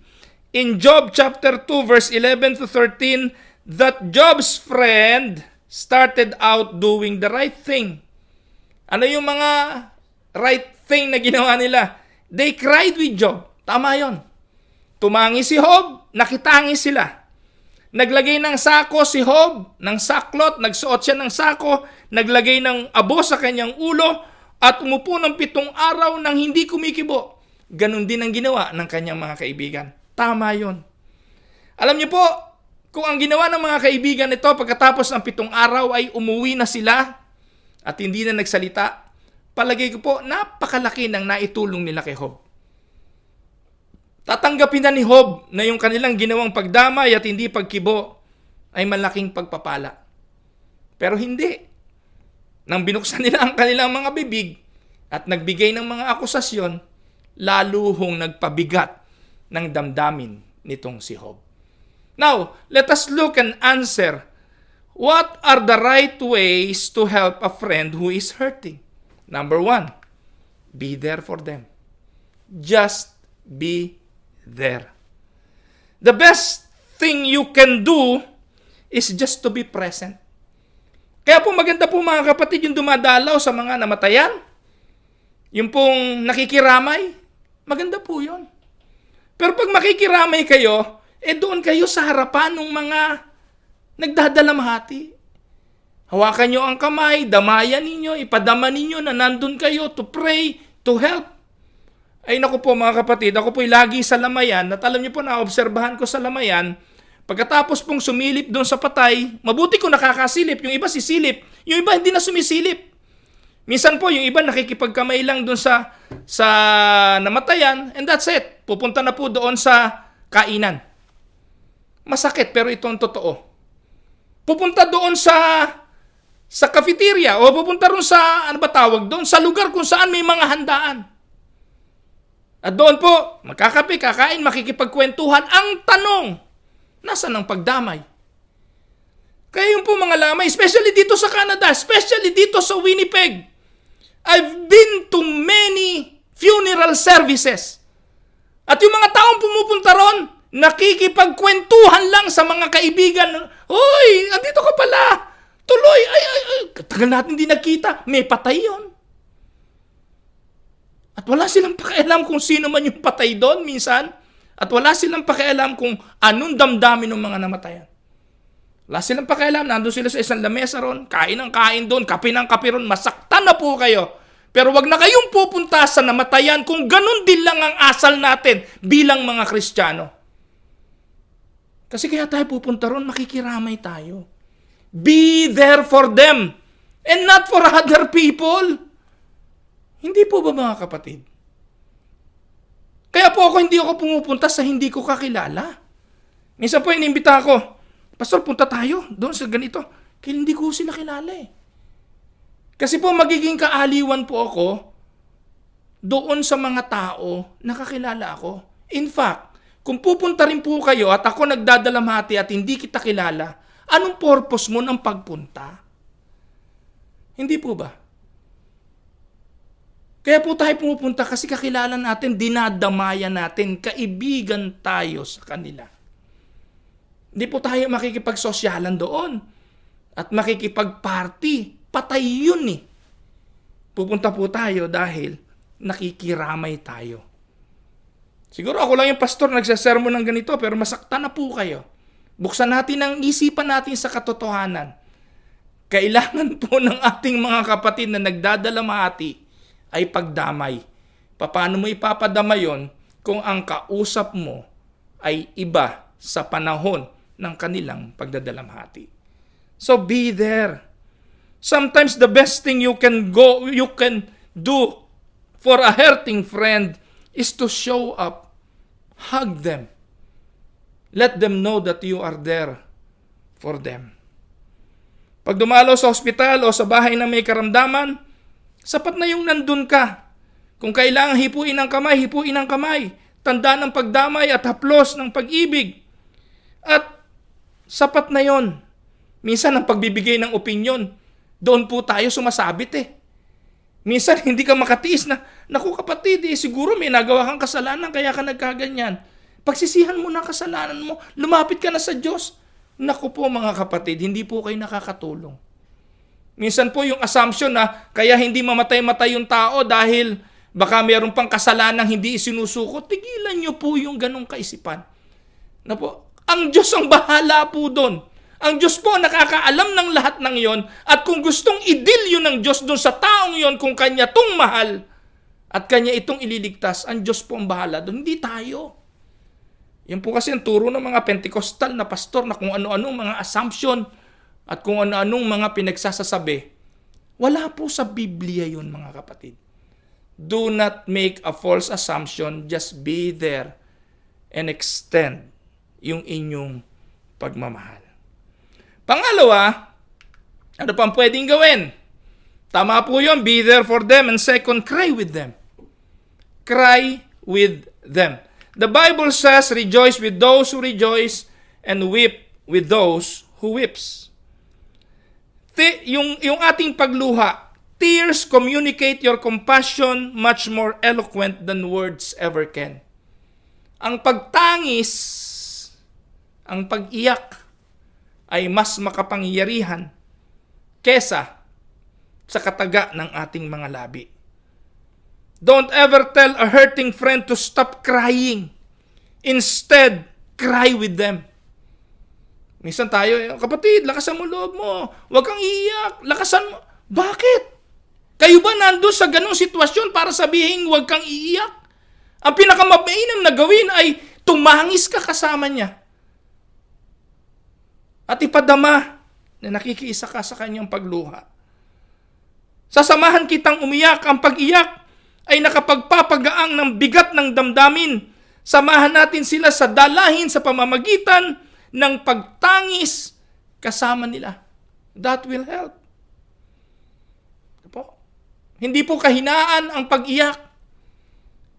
Speaker 1: in Job chapter 2 verse 11 to 13 that Job's friend started out doing the right thing. Ano yung mga right thing na ginawa nila? They cried with Job. Tama yon. Tumangi si Job, nakitangi sila. Naglagay ng sako si Job, ng saklot, nagsuot siya ng sako, naglagay ng abo sa kanyang ulo, at umupo ng 7 araw nang hindi kumikibo. Ganon din ang ginawa ng kanyang mga kaibigan. Tama yon. Alam niyo po, kung ang ginawa ng mga kaibigan nito pagkatapos ng 7 araw ay umuwi na sila at hindi na nagsalita, palagay ko po, napakalaki ng naitulong nila kay Job. Tatanggapin na ni Job na yung kanilang ginawang pagdamay at hindi pagkibo ay malaking pagpapala. Pero hindi. Nang binuksan nila ang kanilang mga bibig at nagbigay ng mga akusasyon, lalo hong nagpabigat ng damdamin nitong si Job. Now, let us look and answer, what are the right ways to help a friend who is hurting? Number 1, be there for them. Just be there. The best thing you can do is just to be present. Kaya po maganda po mga kapatid yung dumadalaw sa mga namatayan. Yung pong nakikiramay, maganda po yun. Pero pag makikiramay kayo, doon kayo sa harapan ng mga nagdadalamhati. Hawakan nyo ang kamay, damayan ninyo, ipadama ninyo na nandun kayo to pray, to help. Ay naku po mga kapatid, ako po'y lagi sa lamayan, at alam nyo po na obserbahan ko sa lamayan, pagkatapos pong sumilip doon sa patay, mabuti ko nakakasilip, yung iba sisilip, yung iba hindi na sumisilip. Minsan po, yung iba nakikipagkamay lang doon sa namatayan, and that's it. Pupunta na po doon sa kainan. Masakit, pero ito ang totoo. Pupunta doon sa cafeteria, o pupunta doon sa, doon sa lugar kung saan may mga handaan. At doon po, magkakape, kakain, makikipagkwentuhan. Ang tanong, nasaan ang pagdamay? Kaya yung po mga lamay, especially dito sa Canada, especially dito sa Winnipeg, I've been to many funeral services. At yung mga taong pumupunta ron, nakikipagkwentuhan lang sa mga kaibigan. Hoy, andito ka pala. Tuloy, ay, tagal natin di nagkita. May patay yon. At wala silang pakialam kung sino man yung patay doon minsan. At wala silang pakialam kung anong damdamin ng mga namatayan. Wala silang pakialam. Nandun sila sa isang lamesa ron. Kain ng kain doon. Kape ng kape ron. Masaktan na po kayo. Pero wag na kayong pupunta sa namatayan kung ganun din lang ang asal natin bilang mga Kristiyano. Kasi kaya tayo pupunta ron, makikiramay tayo. Be there for them and not for other people. Hindi po ba mga kapatid? Kaya po hindi ako pumupunta sa hindi ko kakilala. Minsan po inimbita ako, Pastor, punta tayo doon sa ganito. Kaya hindi ko sila kilala eh. Kasi po magiging kaaliwan po ako doon sa mga tao na kakilala ako. In fact, kung pupunta rin po kayo at ako nagdadalamhati at hindi kita kilala, anong purpose mo ng pagpunta? Hindi po ba? Kaya po tayo pumupunta kasi kakilala natin, dinadamayan natin, kaibigan tayo sa kanila. Hindi po tayo makikipagsosyalan doon at makikipagparty. Patay yun eh. Pupunta po tayo dahil nakikiramay tayo. Siguro ako lang yung pastor nagsasermon ng ganito pero masaktan na po kayo. Buksan natin ang isipan natin sa katotohanan. Kailangan po ng ating mga kapatid na nagdadalamhati ay pagdamay. Paano mo ipapadama yon kung ang kausap mo ay iba sa panahon ng kanilang pagdadalamhati? So be there. Sometimes the best thing you can do for a hurting friend is to show up, hug them. Let them know that you are there for them. Pag dumalo sa ospital o sa bahay na may karamdaman, sapat na yung nandun ka. Kung kailangan hipuin ang kamay, hipuin ang kamay. Tanda ng pagdamay at haplos ng pag-ibig. At sapat na yon. Minsan ang pagbibigay ng opinyon, doon po tayo sumasabit eh. Minsan hindi ka makatiis na, naku kapatid, siguro may nagawa kang kasalanan kaya ka nagkaganyan. Pagsisihan mo na kasalanan mo, lumapit ka na sa Diyos. Naku po mga kapatid, hindi po kayo nakakatulong. Minsan po yung assumption na kaya hindi mamatay-matay yung tao dahil baka mayroon pang kasalanang hindi isinusuko, tigilan nyo po yung ganong kaisipan. Na po, ang Diyos ang bahala po doon. Ang Diyos po nakakaalam ng lahat ng yon at kung gustong i-deal yun ng Diyos doon sa taong yon kung Kanya itong mahal at Kanya itong ililigtas, ang Diyos po ang bahala doon, hindi tayo. Yan po kasi ang turo ng mga Pentecostal na pastor na kung ano-anong mga assumption at kung ano-anong mga pinagsasasabi. Wala po sa Biblia yun mga kapatid. Do not make a false assumption, just be there and extend yung inyong pagmamahal. Pangalawa, ano pang pwedeng gawin? Tama po yun, be there for them. And second, cry with them. Cry with them. The Bible says, rejoice with those who rejoice and weep with those who weeps. Yung ating pagluha, tears communicate your compassion much more eloquent than words ever can. Ang pagtangis, ang pag-iyak, ay mas makapangyarihan kesa sa kataga ng ating mga labi. Don't ever tell a hurting friend to stop crying. Instead, cry with them. Minsan tayo, kapatid, lakasan mo loob mo. Huwag kang iiyak. Lakasan mo. Bakit? Kayo ba nandun sa ganong sitwasyon para sabihin huwag kang iiyak? Ang pinakamainam na gawin ay tumangis ka kasama niya. At ipadama na nakikiisa ka sa kanyang pagluha. Sasamahan kitang umiyak. Ang pag-iyak ay nakapagpapagaang ng bigat ng damdamin. Samahan natin sila sa dalahin sa pamamagitan ng pagtangis kasama nila. That will help. Hindi po kahinaan ang pag-iyak.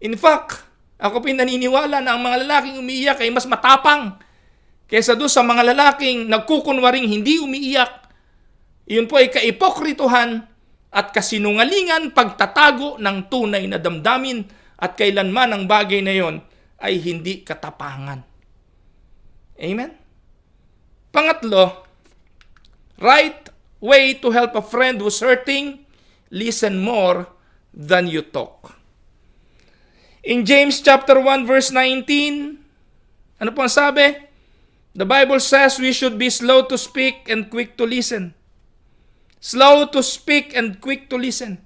Speaker 1: In fact, ako po naniniwala na ang mga lalaking umiiyak ay mas matapang kaysa doon sa mga lalaking nagkukunwaring hindi umiiyak. Iyon po ay kaipokrituhan at kasinungalingan, pagtatago ng tunay na damdamin at kailanman ang bagay na yon ay hindi katapangan. Amen? Pangatlo, right way to help a friend who's hurting, listen more than you talk. In James chapter 1 verse 19, ano po ang sabi? The Bible says we should be slow to speak and quick to listen. Slow to speak and quick to listen.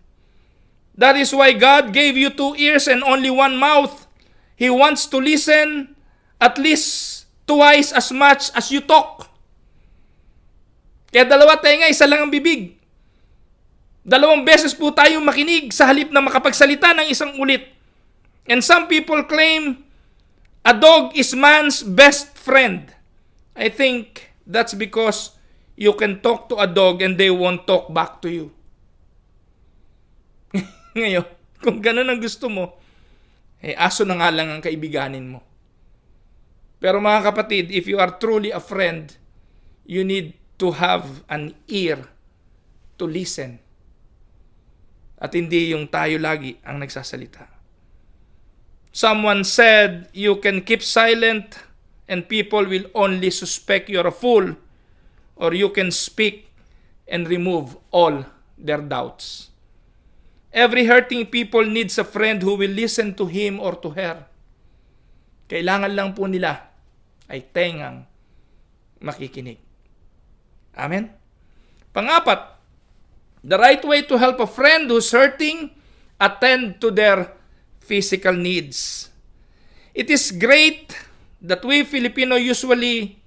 Speaker 1: That is why God gave you 2 ears and only 1 mouth. He wants to listen at least twice as much as you talk. Kaya 2 tenga, 1 lang ang bibig. 2 beses po tayo makinig sa halip na makapagsalita ng 1 ulit. And some people claim a dog is man's best friend. I think that's because you can talk to a dog and they won't talk back to you. Ngayon, kung ganun ang gusto mo, aso na nga lang ang kaibiganin mo. Pero mga kapatid, if you are truly a friend, you need to have an ear to listen. At hindi yung tayo lagi ang nagsasalita. Someone said, you can keep silent and people will only suspect you're a fool, or you can speak and remove all their doubts. Every hurting people needs a friend who will listen to him or to her. Kailangan lang po nila ay tengang makikinig. Amen? Pangapat, the right way to help a friend who's hurting, attend to their physical needs. It is great that we Filipino usually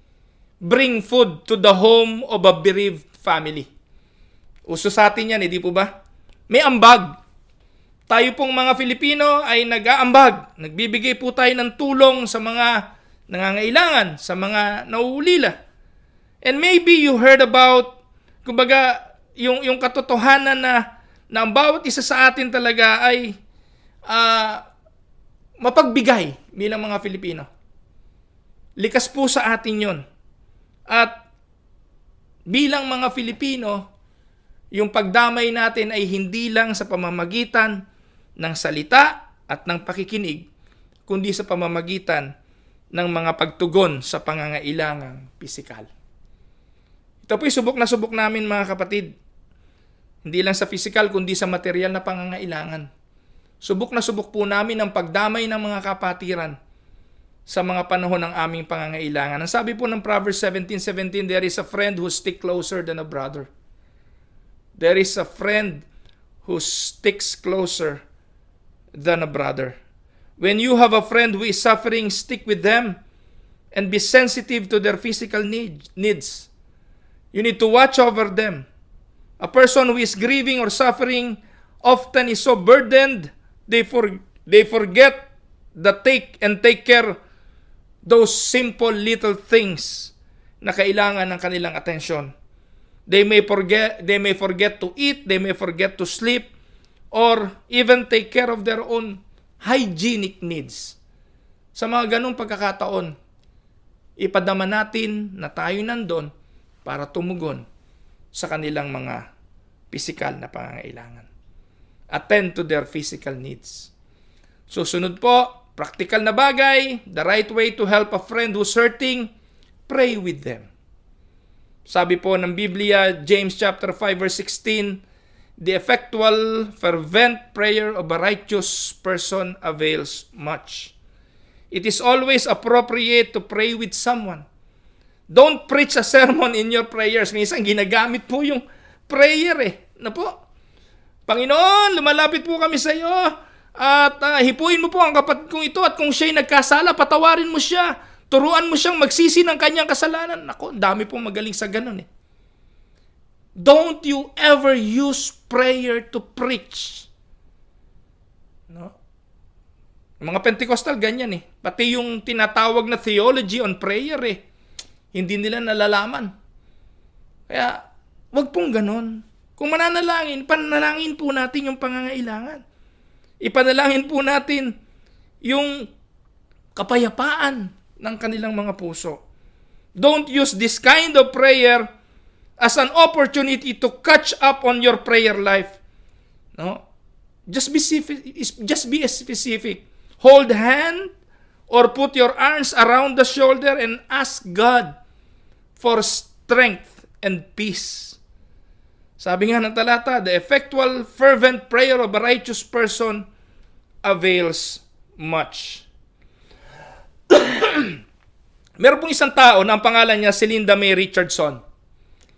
Speaker 1: bring food to the home of a bereaved family. Uso sa atin yan, di po ba? May ambag. Tayo pong mga Filipino ay nag-aambag. Nagbibigay po tayo ng tulong sa mga nangangailangan, sa mga nauulila. And maybe you heard about Kumbaga, yung katotohanan na ang bawat isa sa atin talaga ay mapagbigay bilang mga Filipino. Likas po sa atin yon. At bilang mga Filipino, yung pagdamay natin ay hindi lang sa pamamagitan ng salita at ng pakikinig, kundi sa pamamagitan ng mga pagtugon sa pangangailangang pisikal. Ito po'y subok na subok namin mga kapatid. Hindi lang sa pisikal, kundi sa material na pangangailangan. Subok na subok po namin ang pagdamay ng mga kapatiran sa mga panahon ng aming pangangailangan. Ang sabi po ng Proverbs 17:17, there is a friend who sticks closer than a brother. There is a friend who sticks closer than a brother. When you have a friend who is suffering, stick with them and be sensitive to their physical needs. You need to watch over them. A person who is grieving or suffering often is so burdened, they forget take care those simple little things na kailangan ng kanilang atensyon. They may forget to eat, they may forget to sleep, or even take care of their own hygienic needs. Sa mga ganong pagkakataon, ipadama natin na tayo nandun para tumugon sa kanilang mga pisikal na pangangailangan. Attend to their physical needs. Susunod po, practical na bagay, the right way to help a friend who's hurting, pray with them. Sabi po ng Biblia, James chapter 5 verse 16, the effectual, fervent prayer of a righteous person avails much. It is always appropriate to pray with someone. Don't preach a sermon in your prayers. Minsan ginagamit po yung prayer na po. Panginoon, lumalapit po kami sa iyo at hipuin mo po ang kapatid kong ito at kung siya'y nagkasala, patawarin mo siya. Turuan mo siyang magsisi ng kanyang kasalanan. Nako, dami pong magaling sa ganun Don't you ever use prayer to preach. No? Mga Pentecostal ganyan Pati yung tinatawag na theology on prayer hindi nila nalalaman. Kaya, wag pong ganun. Kung mananalangin, panalangin po natin yung pangangailangan. Ipanalangin po natin yung kapayapaan ng kanilang mga puso. Don't use this kind of prayer as an opportunity to catch up on your prayer life. No? Just be specific. Hold hand or put your arms around the shoulder and ask God for strength and peace. Sabi nga ng talata, the effectual, fervent prayer of a righteous person avails much. Meron pong isang tao na ang pangalan niya si Linda May Richardson.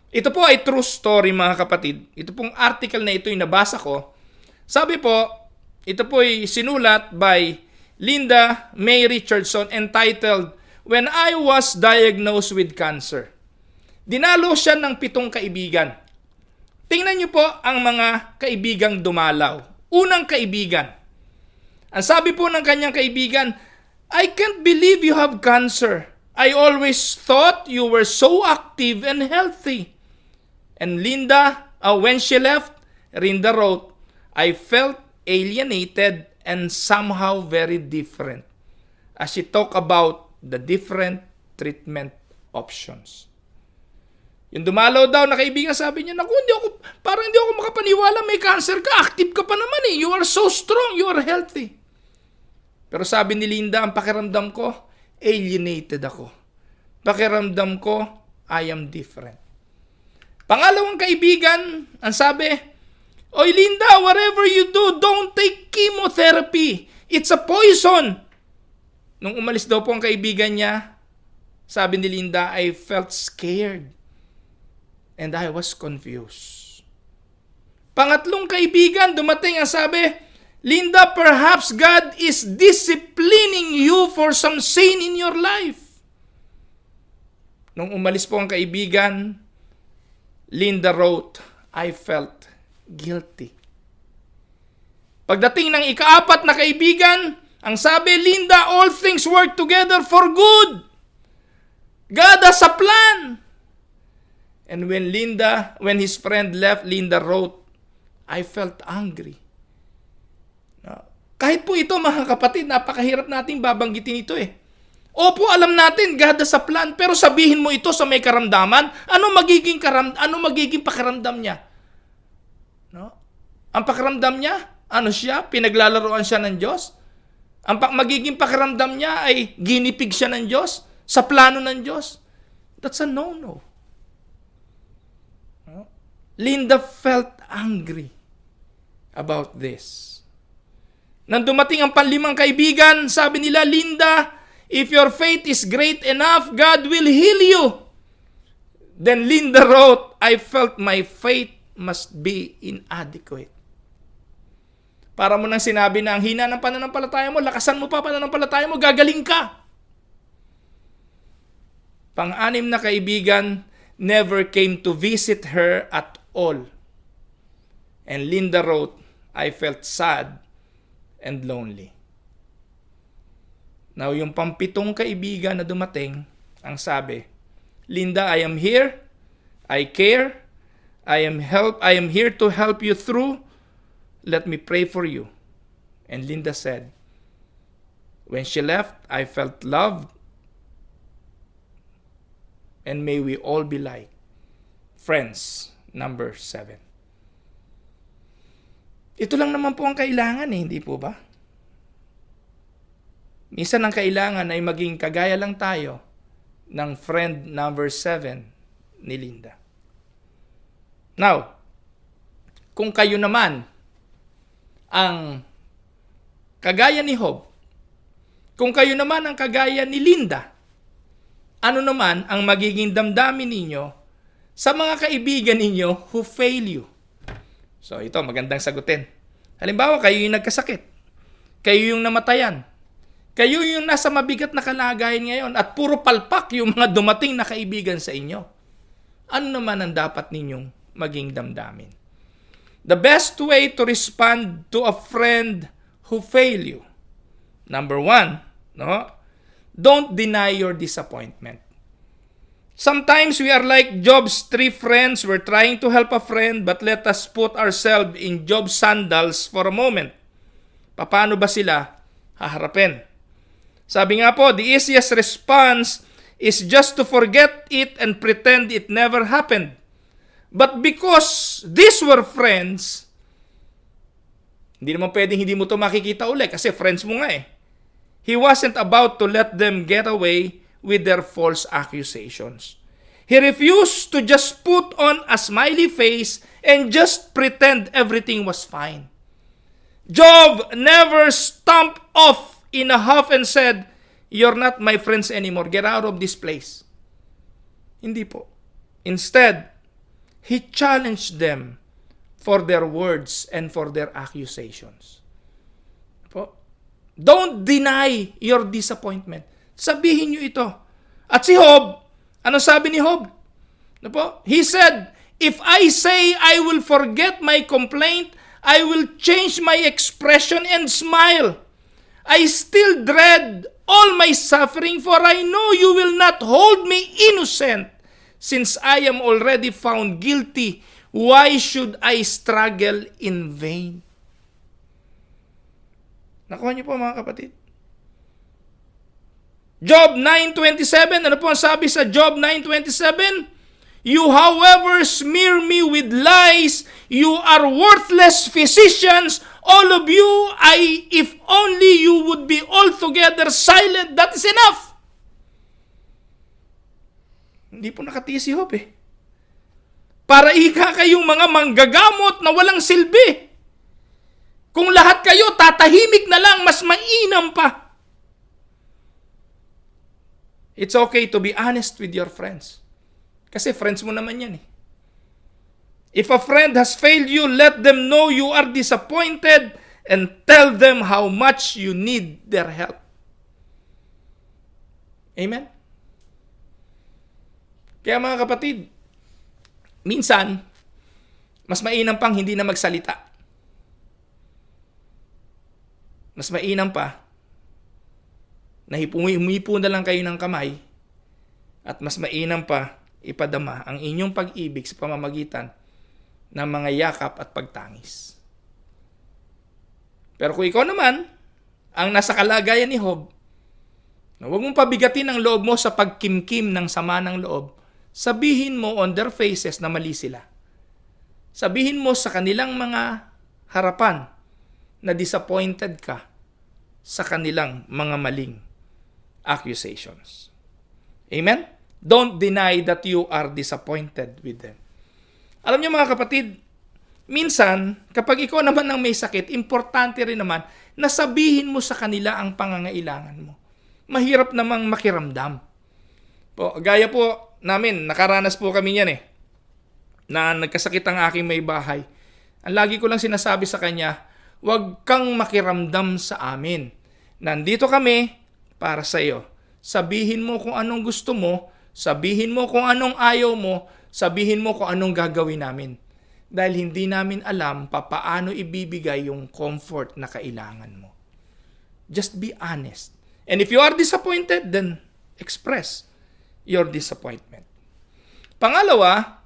Speaker 1: Ito po ay true story mga kapatid. Ito pong article na ito yung nabasa ko. Sabi po, ito po ay sinulat by Linda May Richardson entitled, When I Was Diagnosed with Cancer. Dinalo siya ng 7 kaibigan. Tingnan niyo po ang mga kaibigang dumalaw. Unang kaibigan. Ang sabi po ng kanyang kaibigan, I can't believe you have cancer. I always thought you were so active and healthy. And Linda, when she left, Linda wrote, I felt alienated and somehow very different as she talked about the different treatment options. Yung dumalaw daw na kaibigan, sabi niya, naku, parang hindi ako makapaniwala, may cancer ka, active ka pa naman You are so strong, you are healthy. Pero sabi ni Linda, ang pakiramdam ko, alienated ako. Pakiramdam ko, I am different. Pangalawang kaibigan, ang sabi, Oy Linda, whatever you do, don't take chemotherapy. It's a poison. Nung umalis daw po ang kaibigan niya, sabi ni Linda, I felt scared. And I was confused. Pangatlong kaibigan, dumating ang sabi, Linda, perhaps God is disciplining you for some sin in your life. Nung umalis po ang kaibigan, Linda wrote, I felt guilty. Pagdating ng ika-4 na kaibigan, ang sabi, Linda, all things work together for good. God has a plan. And when his friend left, Linda wrote, I felt angry. Kahit po ito, mga kapatid, napakahirap nating babanggitin ito eh. Opo, alam natin, God has a plan, pero sabihin mo ito sa may karamdaman, ano magiging pakiramdam niya? No? Ang pakiramdam niya, ano siya? Pinaglalaroan siya ng Diyos? Ang magiging pakiramdam niya ay ginipig siya ng Diyos? Sa plano ng Diyos? That's a no-no. Linda felt angry about this. Nang dumating ang panlimang kaibigan, sabi nila, Linda, if your faith is great enough, God will heal you. Then Linda wrote, I felt my faith must be inadequate. Para mo nang sinabi na ang hina ng pananampalataya mo, lakasan mo pa pananampalataya mo, gagaling ka. Pang-anim na kaibigan never came to visit her at all. And Linda wrote, I felt sad and lonely. Now, yung pampitong kaibigan na dumating, ang sabi, Linda, I am here. I care. I am here to help you through. Let me pray for you. And Linda said, when she left, I felt loved. And may we all be like friends, number 7. Ito lang naman po ang kailangan hindi po ba? Minsan ang kailangan ay maging kagaya lang tayo ng friend number 7 ni Linda. Now, kung kayo naman ang kagaya ni Job, kung kayo naman ang kagaya ni Linda, ano naman ang magiging damdamin ninyo sa mga kaibigan ninyo who fail you? So ito, magandang sagutin. Halimbawa, kayo yung nagkasakit. Kayo yung namatayan. Kayo yung nasa mabigat na kalagayan ngayon at puro palpak yung mga dumating na kaibigan sa inyo. Ano naman ang dapat ninyong maging damdamin? The best way to respond to a friend who fail you. Number 1, don't deny your disappointment. Sometimes we are like Job's 3 friends. We're trying to help a friend, but let us put ourselves in Job's sandals for a moment. Paano ba sila haharapin? Sabi nga po, the easiest response is just to forget it and pretend it never happened. But because these were friends, hindi naman pwedeng hindi mo ito makikita ulit kasi friends mo nga eh. He wasn't about to let them get away with their false accusations. He refused to just put on a smiley face and just pretend everything was fine. Job never stomped off in a huff and said, "You're not my friends anymore. Get out of this place." Hindi po. Instead, he challenged them for their words and for their accusations. Po? Don't deny your disappointment. Sabihin nyo ito. At si Job, ano sabi ni Job? He said, if I say I will forget my complaint, I will change my expression and smile. I still dread all my suffering, for I know you will not hold me innocent. Since I am already found guilty, why should I struggle in vain? Nakuha niyo po mga kapatid. Job 9:27, ano po ang sabi sa Job 9:27? You however smear me with lies, you are worthless physicians, all of you, if only you would be altogether silent, that is enough. Hindi po nakatiis si Job Para ika kayong mga manggagamot na walang silbi. Kung lahat kayo tatahimik na lang, mas mainam pa. It's okay to be honest with your friends. Kasi friends mo naman yan If a friend has failed you, let them know you are disappointed and tell them how much you need their help. Amen? Kaya mga kapatid, minsan, mas mainam pang hindi na magsalita. Mas mainam pa na humipo na lang kayo ng kamay at mas mainam pa ipadama ang inyong pag-ibig sa pamamagitan ng mga yakap at pagtangis. Pero kung ikaw naman, ang nasa kalagayan ni Job, na huwag mong pabigatin ang loob mo sa pagkimkim ng sama ng loob, sabihin mo on their faces na mali sila. Sabihin mo sa kanilang mga harapan na disappointed ka sa kanilang mga maling accusations. Amen? Don't deny that you are disappointed with them. Alam niyo mga kapatid, minsan, kapag ikaw naman ang may sakit, importante rin naman na sabihin mo sa kanila ang pangangailangan mo. Mahirap namang makiramdam. Gaya po namin, nakaranas po kami yan na nagkasakit ang aking may bahay. Ang lagi ko lang sinasabi sa kanya, huwag kang makiramdam sa amin. Nandito kami para sa iyo. Sabihin mo kung anong gusto mo, sabihin mo kung anong ayaw mo, sabihin mo kung anong gagawin namin. Dahil hindi namin alam paano ibibigay yung comfort na kailangan mo. Just be honest. And if you are disappointed, then express your disappointment. Pangalawa,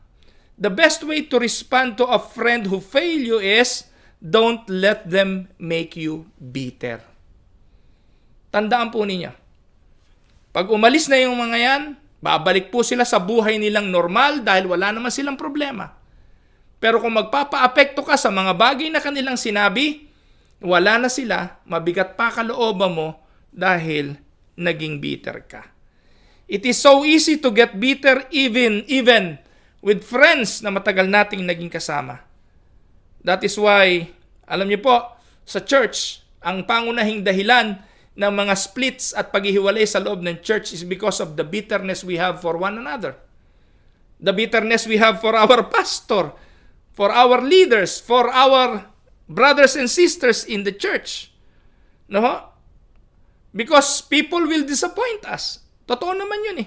Speaker 1: the best way to respond to a friend who fail you is don't let them make you bitter. Tandaan po ninyo, pag umalis na yung mga yan, babalik po sila sa buhay nilang normal dahil wala naman silang problema. Pero kung magpapa-apekto ka sa mga bagay na kanilang sinabi, wala na sila, mabigat pa kalooban mo dahil naging bitter ka. It is so easy to get bitter even with friends na matagal nating naging kasama. That is why, alam niyo po, sa church, ang pangunahing dahilan ng mga splits at paghihiwalay sa loob ng church is because of the bitterness we have for one another. The bitterness we have for our pastor, for our leaders, for our brothers and sisters in the church. No? Because people will disappoint us. Totoo naman yun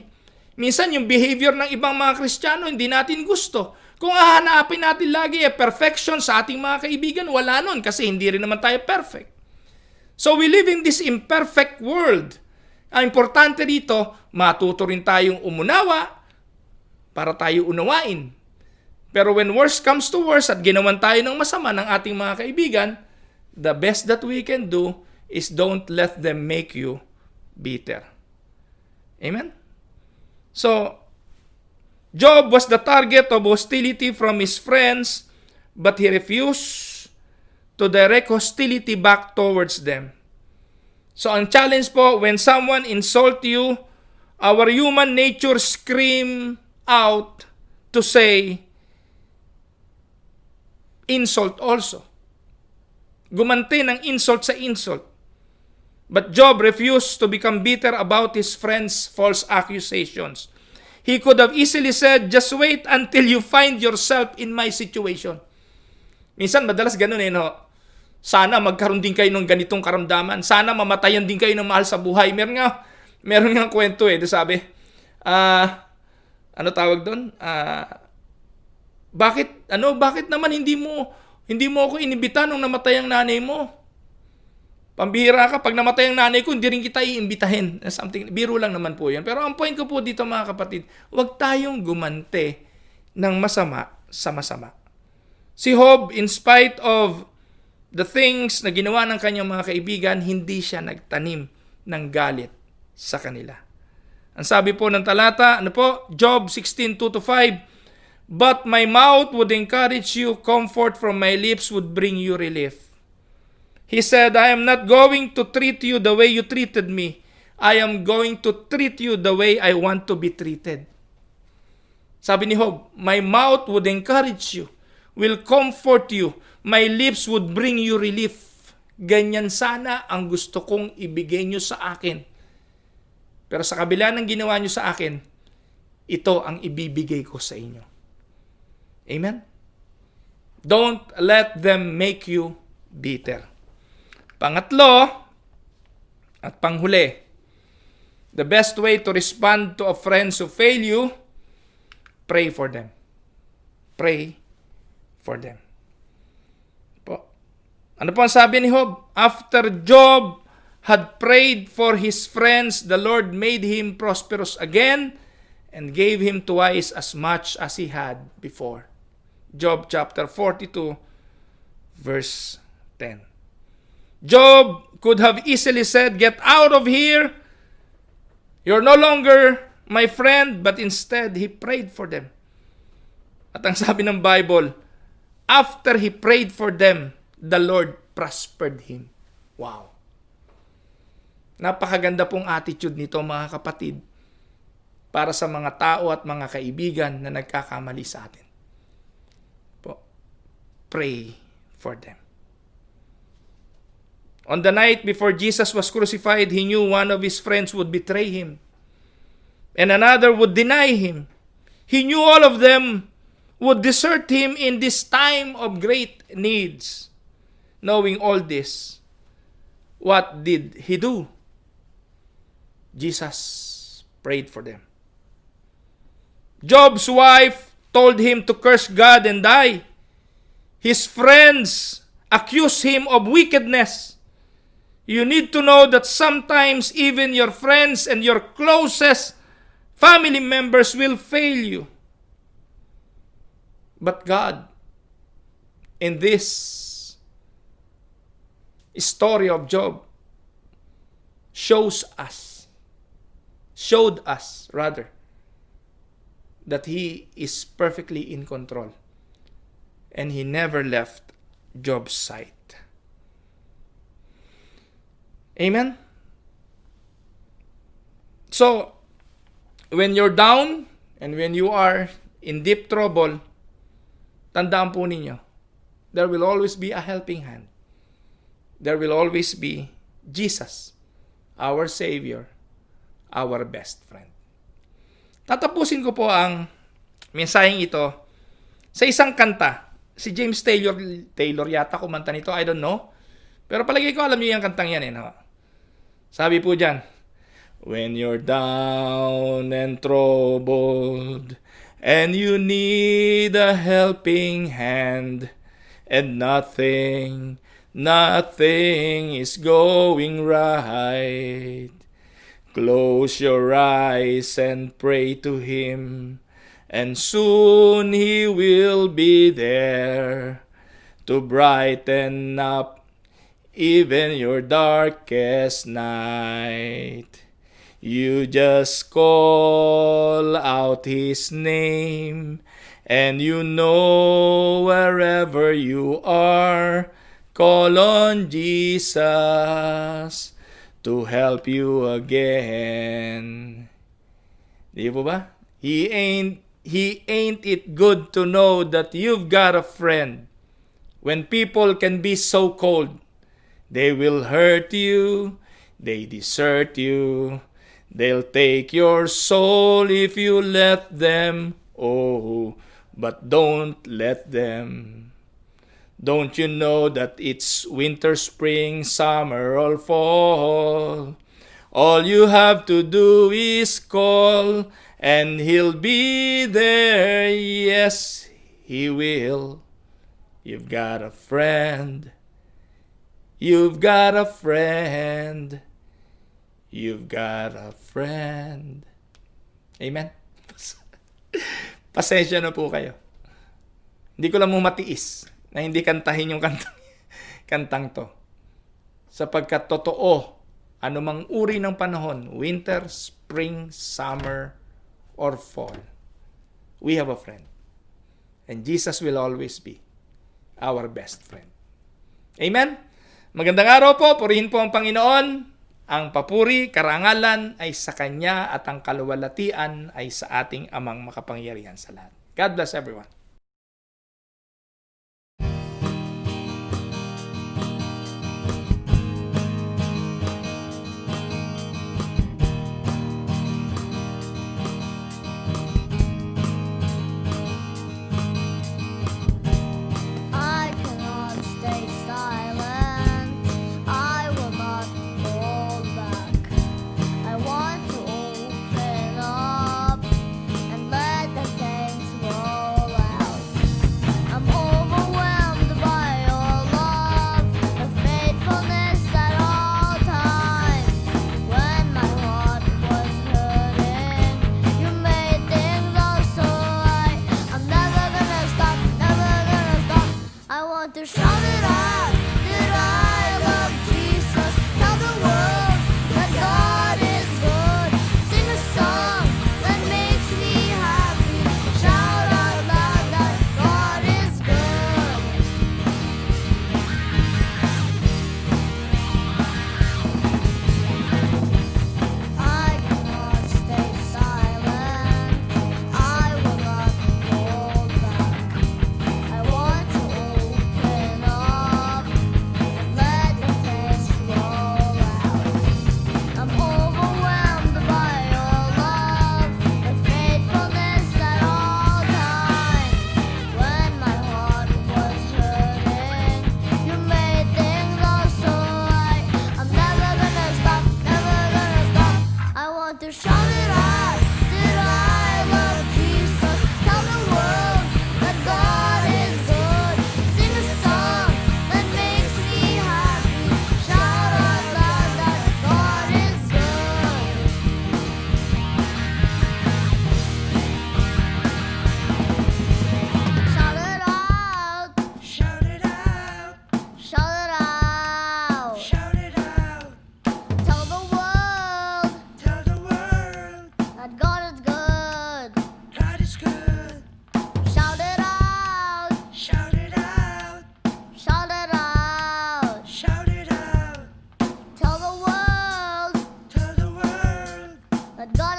Speaker 1: Minsan yung behavior ng ibang mga Kristiyano hindi natin gusto. Kung hahanapin natin lagi perfection sa ating mga kaibigan, wala nun kasi hindi rin naman tayo perfect. So we live in this imperfect world. Ang importante dito, matuto rin tayong umunawa para tayo unawain. Pero when worst comes to worst at ginawan tayo ng masama ng ating mga kaibigan, the best that we can do is don't let them make you bitter. Amen? So, Job was the target of hostility from his friends, but he refused to direct hostility back towards them. So, ang challenge po, when someone insult you, our human nature scream out to say, insult also. Gumanti ng insult sa insult. But Job refused to become bitter about his friends' false accusations. He could have easily said, just wait until you find yourself in my situation. Minsan, madalas ganun no? Sana magkaroon din kayo ng ganitong karamdaman. Sana mamatayan din kayo ng mahal sa buhay. Meron nga kwento sabi, ano tawag doon? Bakit naman hindi mo ako inibita nung namatay ang nanay mo? Pambihira ka, pag namatay ang nanay ko, hindi rin kita iimbitahin. Biro lang naman po yan. Pero ang point ko po dito mga kapatid, huwag tayong gumante ng masama sa masama. Si Job, in spite of the things na ginawa ng kanyang mga kaibigan, hindi siya nagtanim ng galit sa kanila. Ang sabi po ng talata, Job 16:2-5, but my mouth would encourage you, comfort from my lips would bring you relief. He said, I am not going to treat you the way you treated me. I am going to treat you the way I want to be treated. Sabi ni Job, my mouth would encourage you, will comfort you, my lips would bring you relief. Ganyan sana ang gusto kong ibigay nyo sa akin. Pero sa kabila ng ginawa nyo sa akin, ito ang ibibigay ko sa inyo. Amen? Don't let them make you bitter. Pangatlo, at panghuli, the best way to respond to a friend who fail you, pray for them. Pray for them. Ano po ang sabi ni Job? After Job had prayed for his friends, the Lord made him prosperous again, and gave him twice as much as he had before. Job chapter 42, verse 10. Job could have easily said, "Get out of here. You're no longer my friend," but instead, he prayed for them. At ang sabi ng Bible, after he prayed for them, the Lord prospered him. Wow. Napakaganda pong attitude nito, mga kapatid, para sa mga tao at mga kaibigan na nagkakamali sa atin. Pray for them. On the night before Jesus was crucified, he knew one of his friends would betray him and another would deny him. He knew all of them would desert him in this time of great needs. Knowing all this, what did he do? Jesus prayed for them. Job's wife told him to curse God and die. His friends accused him of wickedness. You need to know that sometimes even your friends and your closest family members will fail you. But God, in this story of Job, showed us that he is perfectly in control. And he never left Job's side. Amen? So, when you're down and when you are in deep trouble, tandaan po ninyo, there will always be a helping hand. There will always be Jesus, our Savior, our best friend. Tatapusin ko po ang mensaheng ito sa isang kanta. Si James Taylor yata kumanta nito, I don't know. Pero palagay ko alam niyo yung kantang yan. No? Sabi po dyan, when you're down and troubled, and you need a helping hand, and nothing is going right, close your eyes and pray to Him, and soon He will be there to brighten up even your darkest night. You just call out His name, and you know wherever you are, call on Jesus to help you again. Di po ba? He ain't it good to know that you've got a friend when people can be so cold. They will hurt you, they desert you, they'll take your soul if you let them. Oh, but don't let them. Don't you know that it's winter, spring, summer, or fall? All you have to do is call, and He'll be there. Yes, He will. You've got a friend. You've got a friend. You've got a friend. Amen? Pasensya na po kayo. Hindi ko lang mo matiis na hindi kantahin yung kantang to. Sapagkat totoo, anumang uri ng panahon, winter, spring, summer, or fall, we have a friend. And Jesus will always be our best friend. Amen? Magandang araw po, purihin po ang Panginoon. Ang papuri, karangalan ay sa Kanya at ang kaluwalhatian ay sa ating Amang makapangyarihan sa lahat. God bless everyone.
Speaker 3: I cannot stay silent. I will not hold back. I want to open up and let the things roll out.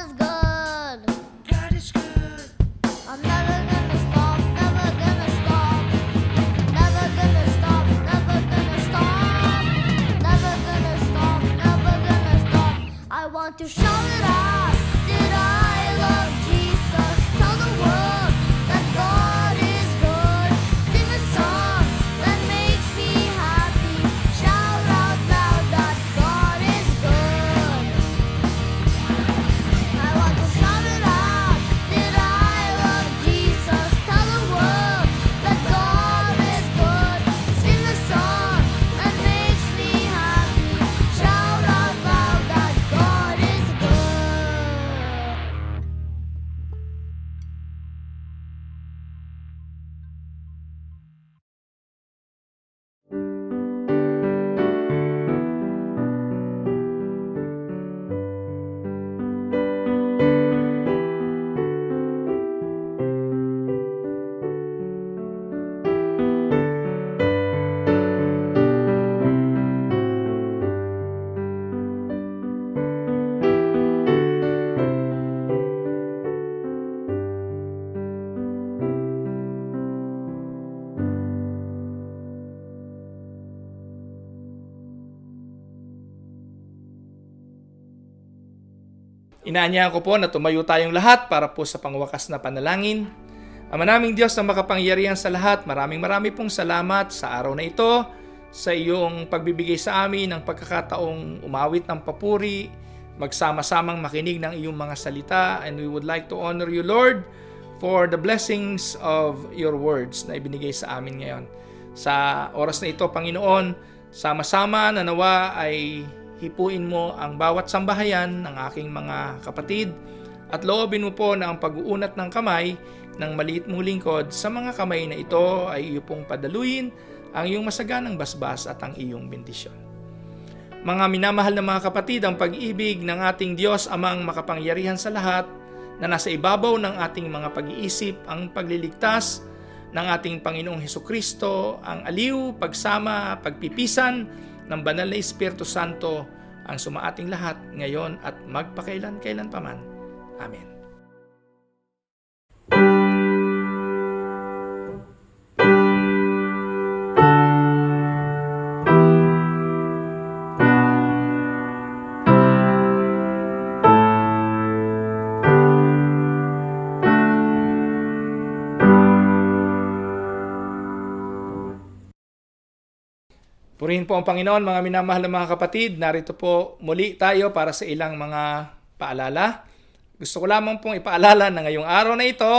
Speaker 3: is good.
Speaker 2: God is good.
Speaker 3: I'm never gonna stop, never gonna stop. Never gonna stop, never gonna stop. Never gonna stop, never gonna stop. I want to shout it out. Did I love Jesus? Tell the world that God is good. Sing a song that makes me happy. Shout out loud that God is good. I want to shout it out. Did I love Jesus? Tell the world that God is good. Sing a song that makes me happy. Shout out loud that God is good.
Speaker 1: Inaanyahan ko po na tumayo tayong lahat para po sa pangwakas na panalangin. Ama naming Diyos na makapangyarihan sa lahat, maraming pong salamat sa araw na ito, sa iyong pagbibigay sa amin ng pagkakataong umawit ng papuri, magsama-samang makinig ng iyong mga salita, and we would like to honor you, Lord, for the blessings of your words na ibinigay sa amin ngayon. Sa oras na ito, Panginoon, sama-sama na nawa ay hipuin mo ang bawat sambahayan ng aking mga kapatid at loobin mo po na ang pag-uunat ng kamay ng maliit mong lingkod sa mga kamay na ito ay iyo pong padaluin ang iyong masaganang basbas at ang iyong bendisyon. Mga minamahal na mga kapatid, ang pag-ibig ng ating Diyos Amang makapangyarihan sa lahat na nasa ibabaw ng ating mga pag-iisip, ang pagliligtas ng ating Panginoong Hesukristo, ang aliw, pagsama, pagpipisan ng banal na Espiritu Santo ang sumaating lahat ngayon at magpakailan-kailan paman. Amen. Purihin po ang Panginoon, mga minamahal na mga kapatid. Narito po muli tayo para sa ilang mga paalala. Gusto ko lamang pong ipaalala na ngayong araw na ito,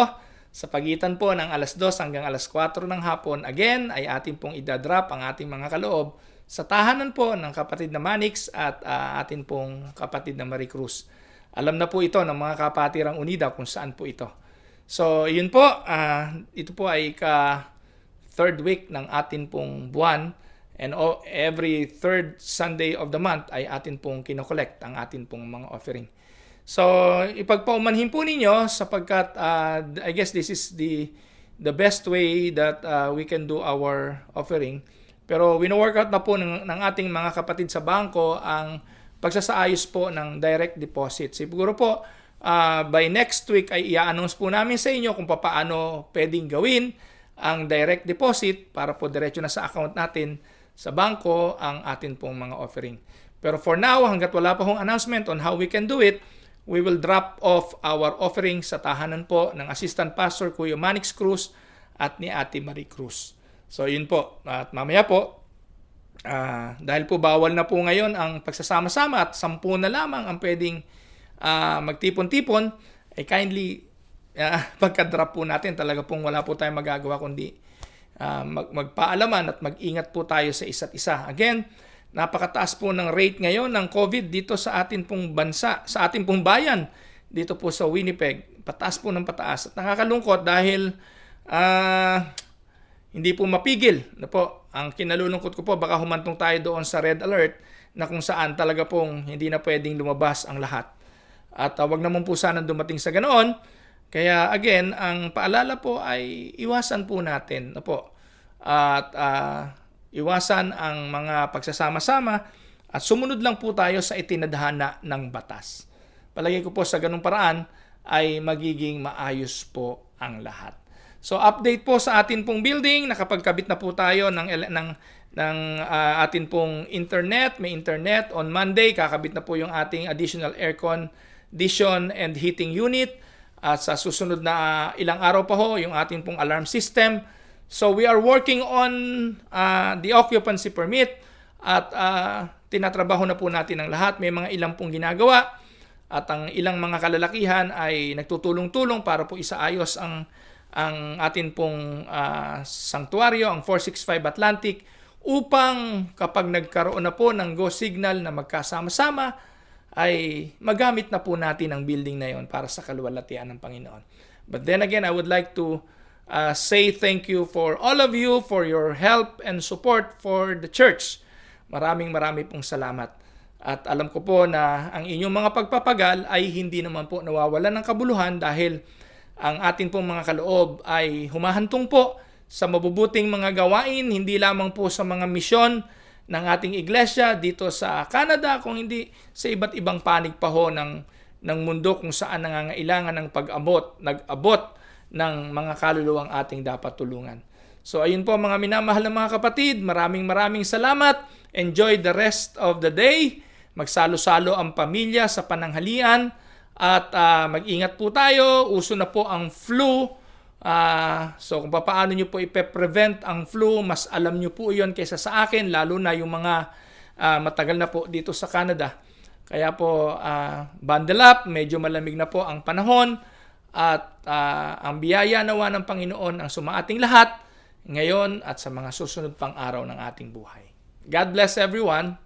Speaker 1: sa pagitan po ng alas 2 hanggang alas 4 ng hapon, again, ay atin pong idadrop ang ating mga kaloob sa tahanan po ng kapatid na Manix at atin pong kapatid na Maricruz. Alam na po ito ng mga Kapatirang Unida kung saan po ito. So, yun po, ito po ay third week ng atin pong buwan. And every third Sunday of the month ay atin pong kinokollect ang atin pong mga offering. So, ipagpaumanhin po ninyo sapagkat I guess this is the best way that we can do our offering. Pero wino-work out na po ng ating mga kapatid sa bangko ang pagsasaayos po ng direct deposit. Siguro po, by next week ay i-announce po namin sa inyo kung paano pwedeng gawin ang direct deposit para po diretso na sa account natin sa bangko ang atin pong mga offering. Pero for now, hanggat wala pa hong announcement on how we can do it, we will drop off our offering sa tahanan po ng Assistant Pastor Kuya Manix Cruz at ni Ate Marie Cruz. So yun po. At mamaya po, dahil po bawal na po ngayon ang pagsasama-sama at 10 na lamang ang pwedeng magtipon-tipon, ay kindly pagka-drop po natin, talaga pong wala po tayong magagawa kundi magpaalaman at mag-ingat po tayo sa isa't isa. Again, napakataas po ng rate ngayon ng COVID dito sa atin pong bansa, sa atin pong bayan, dito po sa Winnipeg. Pataas po ng pataas. At nakakalungkot dahil hindi po mapigil. Po, ang kinalulungkot ko po, baka humantong tayo doon sa red alert na kung saan talaga pong hindi na pwedeng lumabas ang lahat. At wag naman po sana dumating sa ganoon. Kaya again, ang paalala po ay iwasan po natin po. At iwasan ang mga pagsasama-sama at sumunod lang po tayo sa itinadhana ng batas. palagay ko po sa ganung paraan ay magiging maayos po ang lahat. So update po sa atin pong building, nakapagkabit na po tayo ng atin pong internet. May internet on Monday, kakabit na po yung ating additional air condition and heating unit. At sa susunod na ilang araw pa ho, yung ating pong alarm system. So we are working on the occupancy permit at tinatrabaho na po natin ang lahat. May mga ilang pong ginagawa at ang ilang mga kalalakihan ay nagtutulong-tulong para po isaayos ang atin pong sanctuaryo, ang 465 Atlantic, upang kapag nagkaroon na po ng go signal na magkasama-sama, ay magamit na po natin ang building na yon para sa kaluwalhatian ng Panginoon. But then again, I would like to say thank you for all of you for your help and support for the church. Maraming pong salamat. At alam ko po na ang inyong mga pagpapagal ay hindi naman po nawawalan ng kabuluhan dahil ang atin pong mga kaloob ay humahantong po sa mabubuting mga gawain, hindi lamang po sa mga misyon ng ating iglesia dito sa Canada, kung hindi sa iba't ibang panig pa ho ng mundo kung saan nangangailangan ng nag-abot ng mga kaluluwang ating dapat tulungan. So ayun po mga minamahal na mga kapatid, maraming salamat. Enjoy the rest of the day. Magsalo-salo ang pamilya sa pananghalian at mag-ingat po tayo. Uso na po ang flu. So kung paano nyo po ipe-prevent ang flu, mas alam nyo po yun kaysa sa akin, lalo na yung mga matagal na po dito sa Canada. Kaya po, bundle up, medyo malamig na po ang panahon at ang biyaya nawa ng Panginoon ang sumaating lahat ngayon at sa mga susunod pang araw ng ating buhay. God bless everyone.